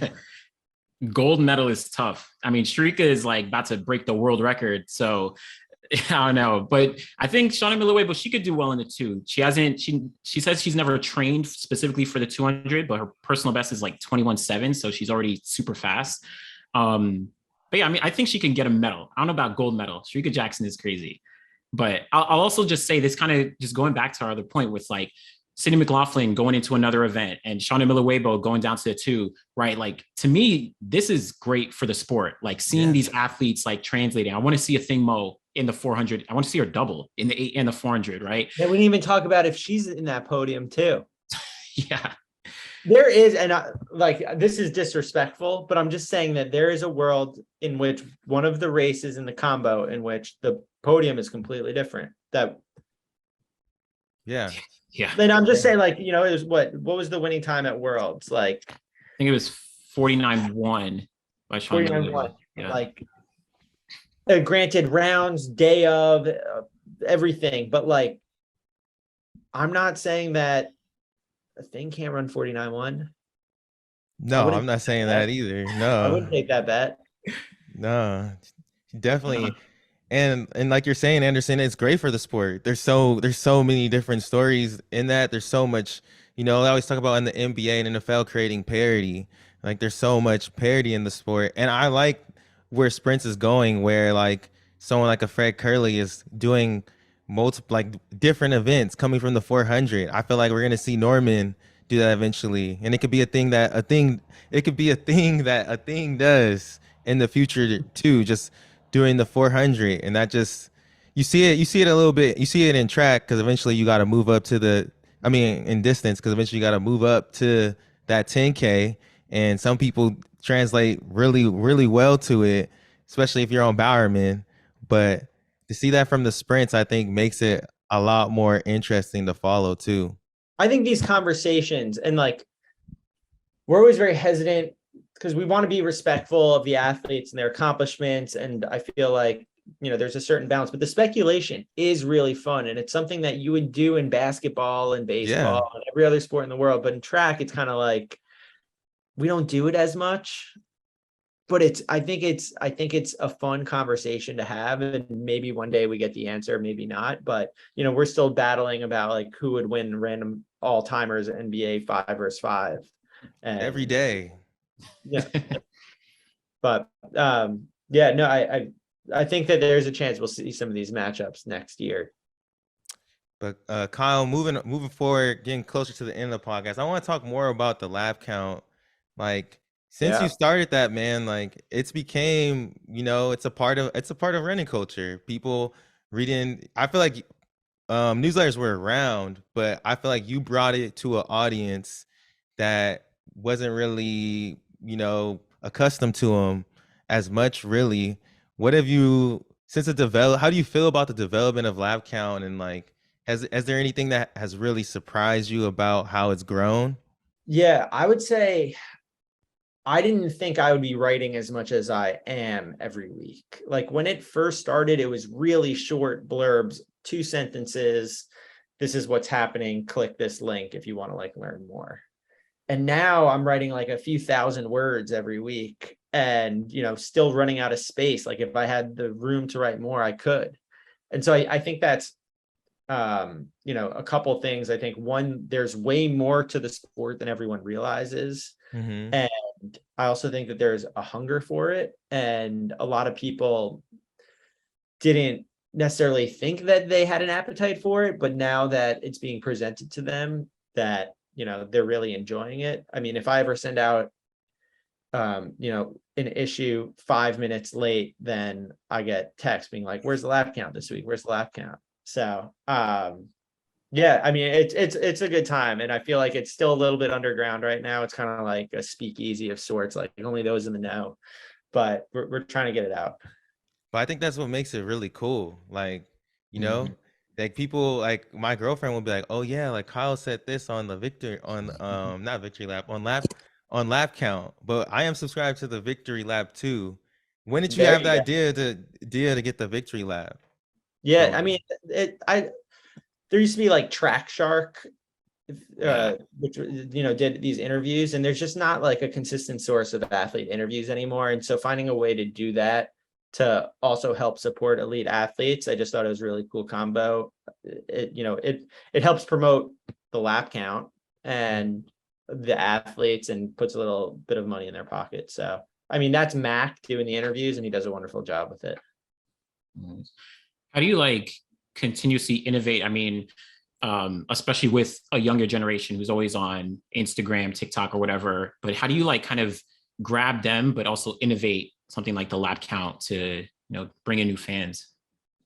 Gold medal is tough. I mean, Sharika is like about to break the world record. So I don't know, but I think Shauna Miller-Weibo, she could do well in the 2. She says she's never trained specifically for the 200, but her personal best is like 21.7. So she's already super fast. But yeah, I mean, I think she can get a medal. I don't know about gold medal. Sharika Jackson is crazy. But I'll also just say this, kind of just going back to our other point with like Sydney McLaughlin going into another event and Shauna Miller-Weibo going down to the 2, right? Like, to me, this is great for the sport. Like seeing these athletes like translating. I want to see a Thing Mo in the 400. I want to see her double in the 8 and the 400, right? And we didn't even talk about if she's in that podium too. Yeah. There is, and this is disrespectful, but I'm just saying that there is a world in which one of the races in the combo in which the podium is completely different. Yeah. Then I'm just saying, like, it was what was the winning time at Worlds? Like, I think it was 49.1 by Sean. 49.1. Yeah. Like, granted, rounds, day of, everything, but like, I'm not saying that a Thing can't run 49.1. No, I'm not saying that either. No, I wouldn't take that bet. No, definitely. And like you're saying, Anderson, it's great for the sport. There's so many different stories in that. There's so much, I always talk about in the NBA and NFL creating parity. Like, there's so much parity in the sport. And I like where sprints is going, where like someone like a Fred Curley is doing multiple like different events coming from the 400. I feel like we're gonna see Norman do that eventually, and it could be a thing that a thing. It could be a thing that a thing does in the future too. Just doing the 400, and that just you see it a little bit. You see it in track because eventually you got to move up to the. I mean, in distance because eventually you got to move up to that 10K, and some people translate really really well to it, especially if you're on Bowerman. But to see that from the sprints, I think makes it a lot more interesting to follow too. I think these conversations, and like, we're always very hesitant because we want to be respectful of the athletes and their accomplishments. And I feel like, there's a certain balance, but the speculation is really fun. And it's something that you would do in basketball and Yeah. baseball and every other sport in the world. But in track, it's kind of like, we don't do it as much, but I think it's a fun conversation to have. And maybe one day we get the answer, maybe not, but we're still battling about like who would win random all timers NBA 5 versus 5. And Every day. yeah, but yeah, no, I think that there's a chance we'll see some of these matchups next year. But Kyle, moving forward, getting closer to the end of the podcast, I want to talk more about the lap count. Like since Yeah. you started that, man, like it's became, it's a part of running culture. People reading, I feel like newsletters were around, but I feel like you brought it to an audience that wasn't really, accustomed to them as much, really. What have you, since it developed, how do you feel about the development of lap count, and like, has there anything that has really surprised you about how it's grown? Yeah, I would say I didn't think I would be writing as much as I am every week. Like when it first started, it was really short blurbs, 2 sentences. This is what's happening. Click this link if you want to like learn more. And now I'm writing like a few thousand words every week and, still running out of space. Like if I had the room to write more, I could. And so I think that's, a couple things. I think one, there's way more to the sport than everyone realizes. Mm-hmm. And I also think that there's a hunger for it. And a lot of people didn't necessarily think that they had an appetite for it, but now that it's being presented to them, that, they're really enjoying it. I mean, if I ever send out, an issue 5 minutes late, then I get text being like, where's the lap count this week? Where's the lap count? So, yeah, I mean, it's a good time. And I feel like it's still a little bit underground right now. It's kind of like a speakeasy of sorts, like only those in the know, but we're trying to get it out. But I think that's what makes it really cool. Like, Mhm. like people, like my girlfriend will be like, "Oh yeah, like Kyle said this on the victory on not victory lap on lap count." But I am subscribed to the victory lap too. When did you There have you the go. idea to get the victory lap Yeah, I going? mean, there used to be like Track Shark, Yeah. which did these interviews, and there's just not like a consistent source of athlete interviews anymore. And so finding a way to do that to also help support elite athletes, I just thought it was a really cool combo. It helps promote the lap count and the athletes and puts a little bit of money in their pocket. So I mean, that's Mac doing the interviews, and he does a wonderful job with it. How do you like continuously innovate? I mean, especially with a younger generation who's always on Instagram, TikTok, or whatever. But how do you like kind of grab them, but also innovate something like the lap count to bring in new fans?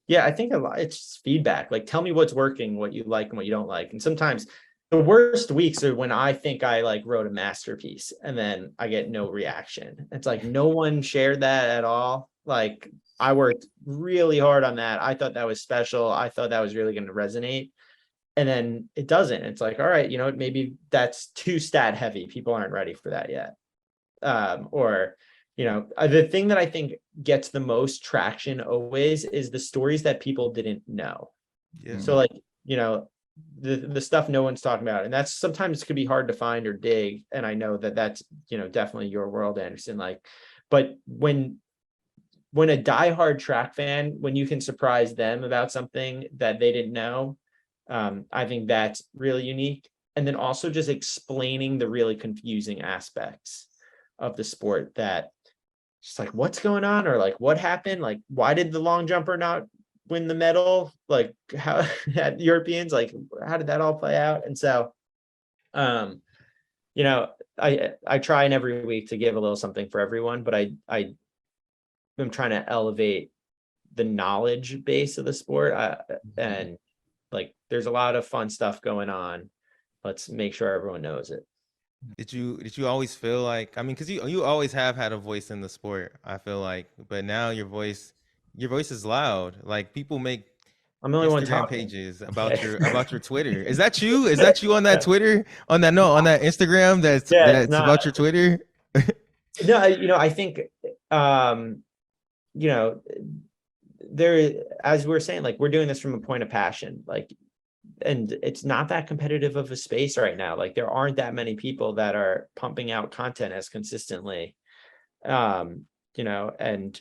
Yeah, I think a lot it's just feedback. Like, tell me what's working, what you like and what you don't like. And sometimes the worst weeks are when I think I like wrote a masterpiece and then I get no reaction. It's like no one shared that at all. Like I worked really hard on that. I thought that was special. I thought that was really going to resonate. And then it doesn't. It's like, all right, maybe that's too stat heavy. People aren't ready for that yet. Or the thing that I think gets the most traction always is the stories that people didn't know. Yeah. So like, the stuff no one's talking about, and that's sometimes could be hard to find or dig. And I know that that's, definitely your world, Anderson. Like, but when a diehard track fan, when you can surprise them about something that they didn't know, I think that's really unique. And then also just explaining the really confusing aspects of the sport that just like, what's going on? Or like, what happened? Like, why did the long jumper not win the medal? Like, how at Europeans, like, how did that all play out? And so, you know, I try in every week to give a little something for everyone, but I am trying to elevate the knowledge base of the sport. And like, there's a lot of fun stuff going on. Let's make sure everyone knows it. Did you always feel like, I mean, because you always have had a voice in the sport, I feel like, but now your voice is loud. Like, people make I'm the only one Instagram talking. pages about your Twitter. Is that you? Is that you on that Twitter? On that Instagram that's about your Twitter? No, you know, I think you know, there, as we were saying, like, we're doing this from a point of passion, like, and it's not that competitive of a space right now. Like, there aren't that many people that are pumping out content as consistently, you know, and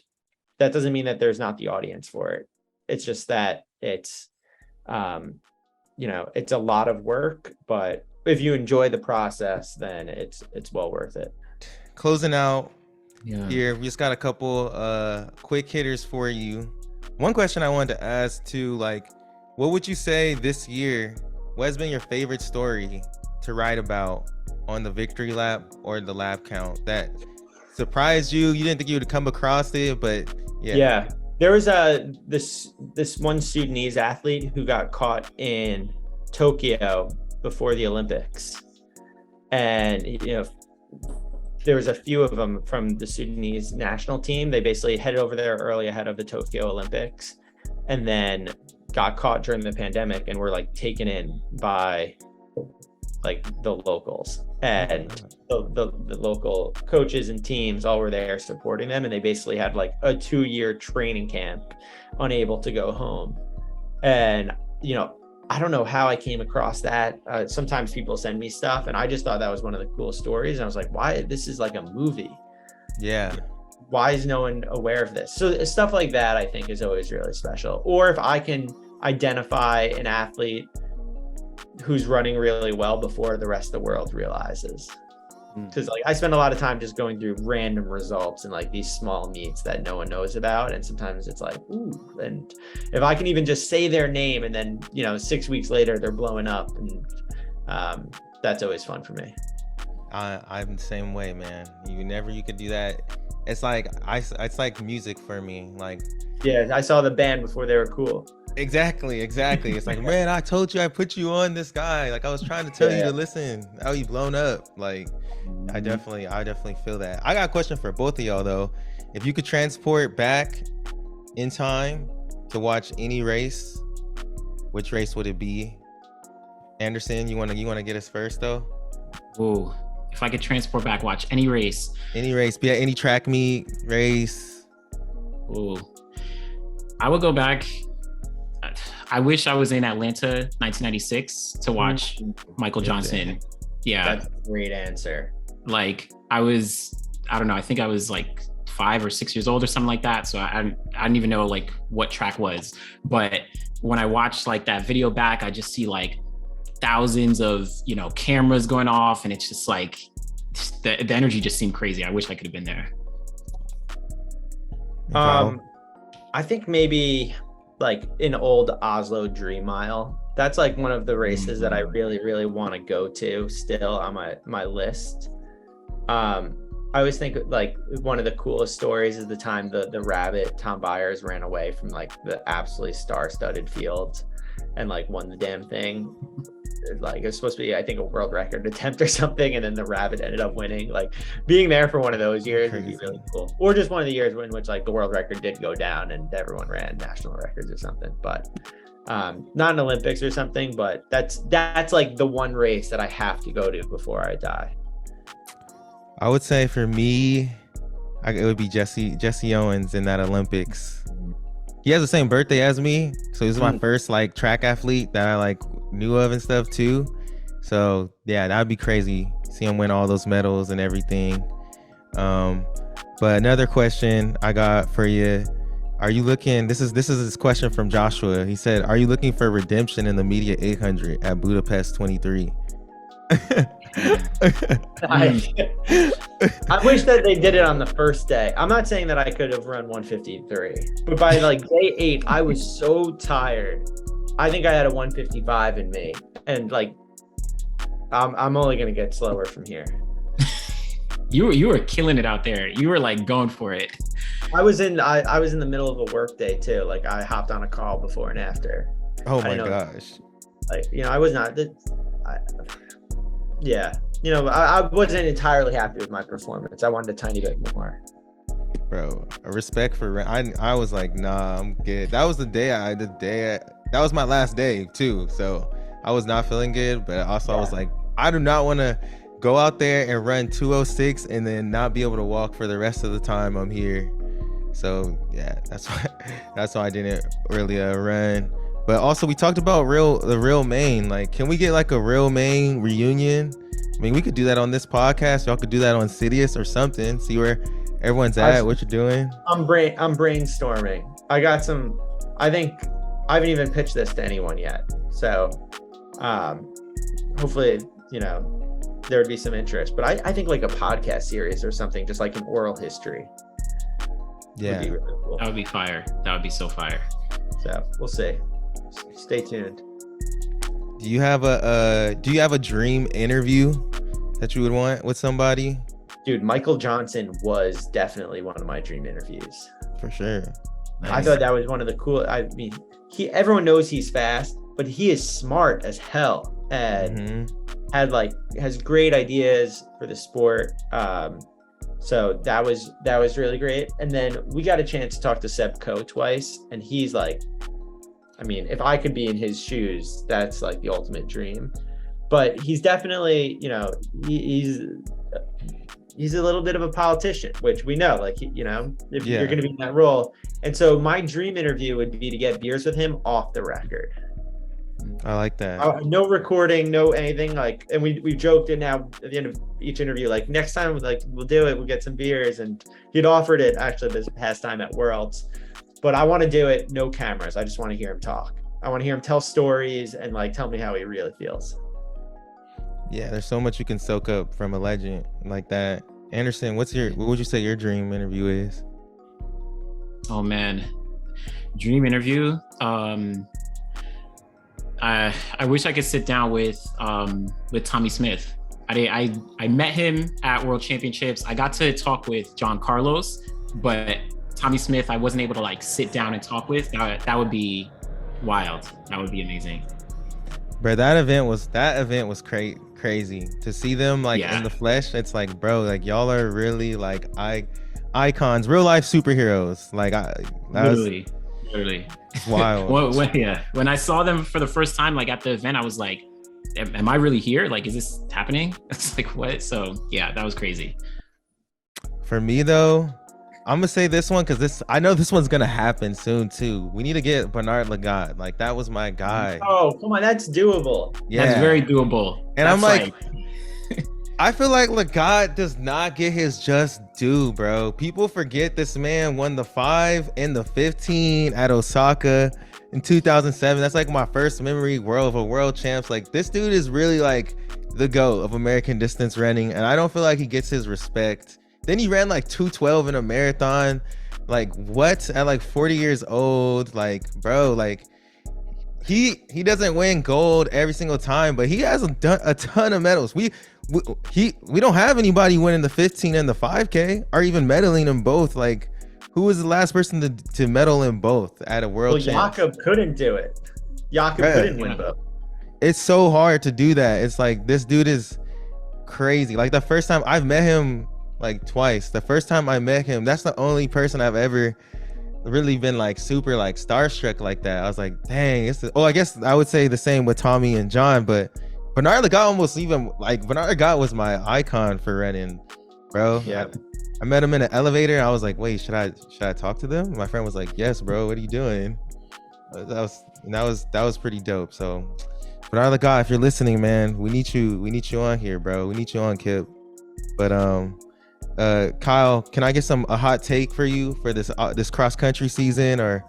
that doesn't mean that there's not the audience for it. It's just that it's, you know, it's a lot of work, but if you enjoy the process, then it's well worth it. Closing out here, we just got a couple quick hitters for you. One question I wanted to ask too, like, what would you say this year, what has been your favorite story to write about on the victory lap or the lap count that surprised you? You didn't think you would come across it, but yeah. There was this one Sudanese athlete who got caught in Tokyo before the Olympics, and you know, there was a few of them from the Sudanese national team. They basically headed over there early ahead of the Tokyo Olympics, and then got caught during the pandemic and were like taken in by like the locals, and the local coaches and teams all were there supporting them, and they basically had like a 2-year training camp, unable to go home. And you know, I don't know how I came across that. Sometimes people send me stuff, and I just thought that was one of the coolest stories, and I was like, why, this is like a movie. Yeah, why is no one aware of this? So stuff like that I think is always really special. Or if I can identify an athlete who's running really well before the rest of the world realizes. Because like, I spend a lot of time just going through random results and like these small meets that no one knows about, and sometimes it's like, ooh, and if I can even just say their name and then, you know, 6 weeks later they're blowing up, and that's always fun for me. I'm the same way, man. You could do that. It's like music for me. Like, yeah, I saw the band before they were cool. Exactly. It's like, man, I told you, I put you on this guy. Like, I was trying to tell you to listen. How you blown up? Like, I definitely feel that. I got a question for both of y'all though. If you could transport back in time to watch any race, which race would it be? Anderson, you wanna get us first though? Ooh, if I could transport back, watch any race, be at any track meet, race. Ooh, I would go back. I wish I was in Atlanta 1996 to watch Michael Johnson. Yeah, that's a great answer. Like, I don't know, I think I was like 5 or 6 years old or something like that, so I didn't even know like what track was. But when I watched like that video back, I just see like thousands of, you know, cameras going off, and it's just like the energy just seemed crazy. I wish I could have been there. I think maybe like an old Oslo Dream Mile. That's like one of the races that I really, really want to go to still on my list. I always think like one of the coolest stories is the time the rabbit Tom Byers ran away from like the absolutely star-studded fields and like won the damn thing. Like, it was supposed to be, I think, a world record attempt or something, and then the rabbit ended up winning. Like, being there for one of those years would be really cool. Or just one of the years in which like the world record did go down and everyone ran national records or something. But not an Olympics or something, but that's like the one race that I have to go to before I die. I would say for me, it would be Jesse Owens in that Olympics. He has the same birthday as me, so he's my first like track athlete that I like knew of and stuff too. So yeah, that'd be crazy. See him win all those medals and everything. But another question I got for you: are you looking? This is this question from Joshua. He said, "Are you looking for redemption in the Mdia 800 at Budapest 23?" I wish that they did it on the first day. I'm not saying that I could have run 153, but by like day 8, I was so tired. I think I had a 155 in me, and like I'm only gonna get slower from here. You were killing it out there. You were like going for it. I was in the middle of a work day too. Like I hopped on a call before and after. Oh my gosh. Like, I was not, yeah. I wasn't entirely happy with my performance. I wanted a tiny bit more. Bro, respect for, I was like, nah, I'm good. That was that was my last day too. So I was not feeling good, but also I was like, I do not want to go out there and run 206 and then not be able to walk for the rest of the time I'm here. So yeah, that's why I didn't really run. But also we talked about the real Maine. Like, can we get like a real Maine reunion? I mean, we could do that on this podcast. Y'all could do that on CITIUS or something. See where everyone's at, what you're doing. I'm brainstorming. I got some. I think I haven't even pitched this to anyone yet. So hopefully, there would be some interest. But I think like a podcast series or something, just like an oral history. Yeah, would be really cool. That would be fire. That would be so fire. So we'll see. Stay tuned. Do you have a dream interview that you would want with somebody? Dude, Michael Johnson was definitely one of my dream interviews. For sure. Nice. I thought that was one of the cool. I mean, everyone knows he's fast, but he is smart as hell and has great ideas for the sport. So that was really great. And then we got a chance to talk to Seb Coe twice, and he's like, I mean, if I could be in his shoes, that's like the ultimate dream. But he's definitely, he's a little bit of a politician, which we know, like, if you're going to be in that role. And so my dream interview would be to get beers with him off the record. I like that. No recording, no anything, like, and we joked it now at the end of each interview, like, next time, like, we'll do it, we'll get some beers. And he'd offered it actually this past time at Worlds. But I want to do it, no cameras. I just want to hear him talk. I want to hear him tell stories and like tell me how he really feels. Yeah, there's so much you can soak up from a legend like that. Anderson, what would you say your dream interview is? Oh man, dream interview. I wish I could sit down with Tommy Smith. I met him at World Championships. I got to talk with John Carlos, but Tommy Smith, I wasn't able to like sit down and talk with. That would be wild. That would be amazing. Bro, that event was crazy to see them like in the flesh. It's like, bro, like y'all are really like icons, real life superheroes. Like literally. Wild. When I saw them for the first time, like at the event, I was like, am I really here? Like, is this happening? It's like, what? So yeah, that was crazy. For me though, I'm gonna say this one because I know this one's gonna happen soon too. We need to get Bernard Lagat. Like, that was my guy. Oh, come on, that's doable. Yeah, that's very doable. And that's I'm like I feel like Lagat does not get his just due, bro. People forget this man won the 5 and the 15 at Osaka in 2007. That's like my first memory of a world champs. Like, this dude is really like the GOAT of American distance running, and I don't feel like he gets his respect. Then he ran like 2:12 in a marathon. Like, what? At like 40 years old. Like, bro, like he doesn't win gold every single time, but he has done a ton of medals. We don't have anybody winning the 15 and the 5K or even medaling in both. Like, who was the last person to medal in both at a world champ? Jakob couldn't do it. Jakob couldn't win both. It's so hard to do that. It's like, this dude is crazy. Like, the first time I've met him, like twice. The first time I met him, that's the only person I've ever really been like super like starstruck like that. I was like, dang, I guess I would say the same with Tommy and John, but Bernard Lagat Bernard Lagat was my icon for running, bro. Yeah. I met him in an elevator. I was like, wait, should I talk to them? My friend was like, yes, bro, what are you doing? That was pretty dope. So Bernard Lagat, if you're listening, man, we need you on here, bro. We need you on, Kip. But Kyle, can I get a hot take for you for this cross country season, or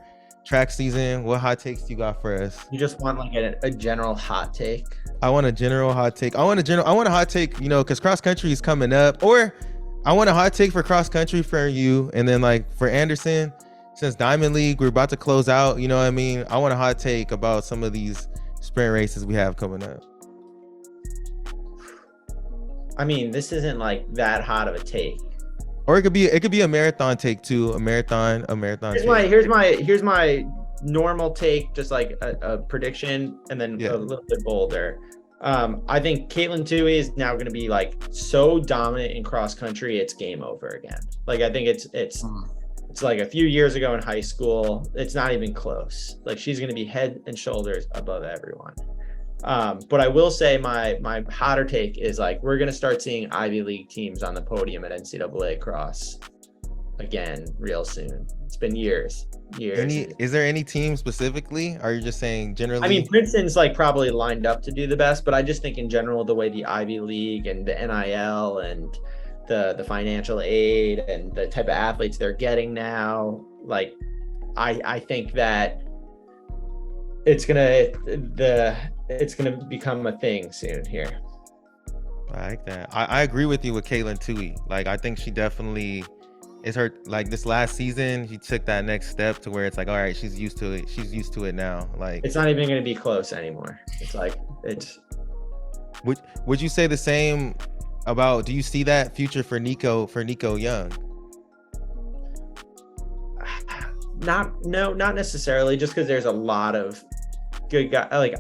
track season. What hot takes you got for us? You just want like a general hot take? I want a general hot take. I want a hot take, because cross country is coming up, or I want a hot take for cross country for you. And then like for Anderson, since Diamond League, we're about to close out, you know what I mean? I want a hot take about some of these sprint races we have coming up. I mean, this isn't like that hot of a take. Or it could be a marathon take too. A marathon. Here's my normal take, just like a prediction, and then a little bit bolder. I think Caitlin Tui is now going to be like so dominant in cross country, it's game over again. Like I think it's like a few years ago in high school. It's not even close. Like she's going to be head and shoulders above everyone. But I will say my hotter take is like we're going to start seeing Ivy League teams on the podium at NCAA cross again real soon. It's been years. Is there any team specifically? Or are you just saying generally? I mean, Princeton's like probably lined up to do the best, but I just think in general the way the Ivy League and the NIL and the financial aid and the type of athletes they're getting now, like I think that it's gonna become a thing soon here. I like that. I agree with you with Caitlin Tui. Like I think she definitely is her, like this last season, she took that next step to where it's like, all right, she's used to it. She's used to it now. Like it's not even going to be close anymore. It's like it's. Would you say the same about? Do you see that future for Nico Young? Not necessarily. Just because there's a lot of good guys. Like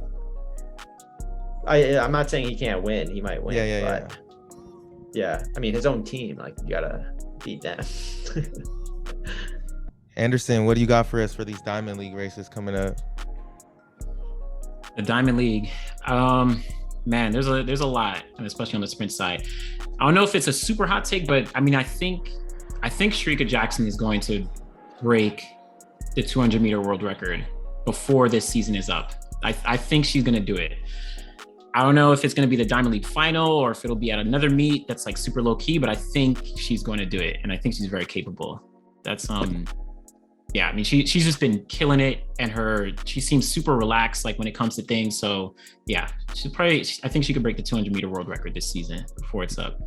I'm not saying he can't win. He might win. Yeah. I mean, his own team. Like you gotta beat them. Anderson, what do you got for us for these Diamond League races coming up? The Diamond League, man, there's a lot, and especially on the sprint side. I don't know if it's a super hot take, but I mean, I think Shericka Jackson is going to break the 200-meter world record before this season is up. I think she's going to do it. I don't know if it's going to be the Diamond League final or if it'll be at another meet that's like super low key, but I think she's going to do it. And I think she's very capable. That's, yeah, I mean, she's just been killing it, and she seems super relaxed, like when it comes to things. So yeah, I think she could break the 200-meter world record this season before it's up.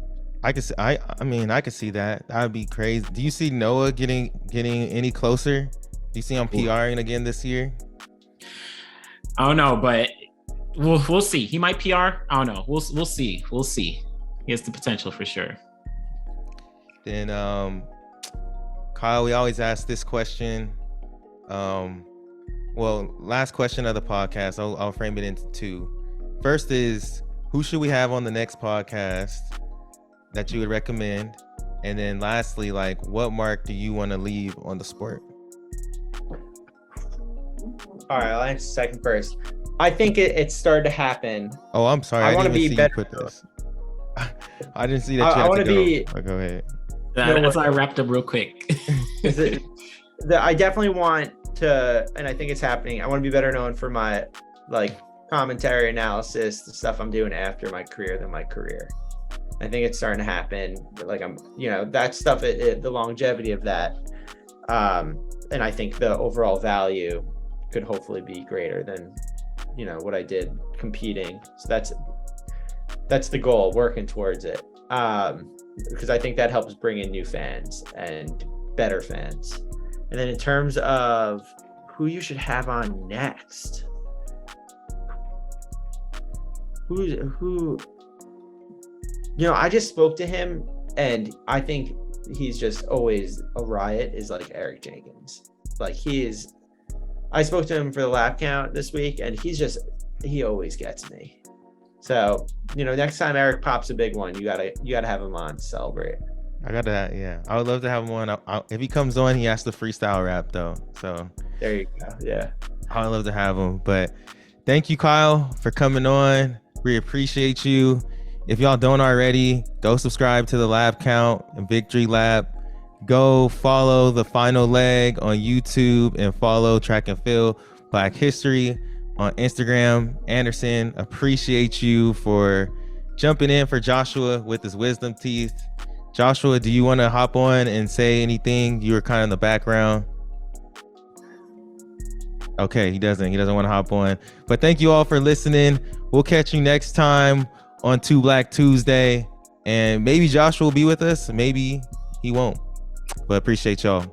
I could see that. That would be crazy. Do you see Noah getting any closer? Do you see him PRing again this year? I don't know, but we'll see. He might PR. I don't know. We'll see. We'll see. He has the potential for sure. Then Kyle, we always ask this question. Well, last question of the podcast. I'll frame it into two. First is, who should we have on the next podcast that you would recommend? And then lastly, like, what mark do you want to leave on the sport? All right, I'll answer second first. I think it started to happen. Oh, I'm sorry. I want to be better. I didn't see that. I want to be. Oh, go ahead. That's why I wrapped up real quick. I definitely want to, and I think it's happening. I want to be better known for my like commentary analysis, the stuff I'm doing after my career than my career. I think it's starting to happen. Like I'm, that stuff, the longevity of that. And I think the overall value could hopefully be greater than, what I did competing. So that's the goal, working towards it. Because I think that helps bring in new fans and better fans. And then in terms of who you should have on next, I just spoke to him, and I think he's just always a riot, is like Eric Jenkins. Like I spoke to him for the lap count this week, and he always gets me. So, next time Eric pops a big one, you gotta have him on to celebrate. I would love to have him on. If he comes on, he has to freestyle rap though. So there you go. Yeah, I would love to have him. But thank you, Kyle, for coming on. We appreciate you. If y'all don't already, go subscribe to the Lab Count and Victory Lab. Go follow the final leg on YouTube and follow Track and Field Black History on Instagram. Anderson, appreciate you for jumping in for Joshua with his wisdom teeth. Joshua, do you want to hop on and say anything? You were kind of in the background. Okay, he doesn't want to hop on. But thank you all for listening. We'll catch you next time on Two Black Tuesday. And maybe Joshua will be with us. Maybe he won't. But appreciate y'all.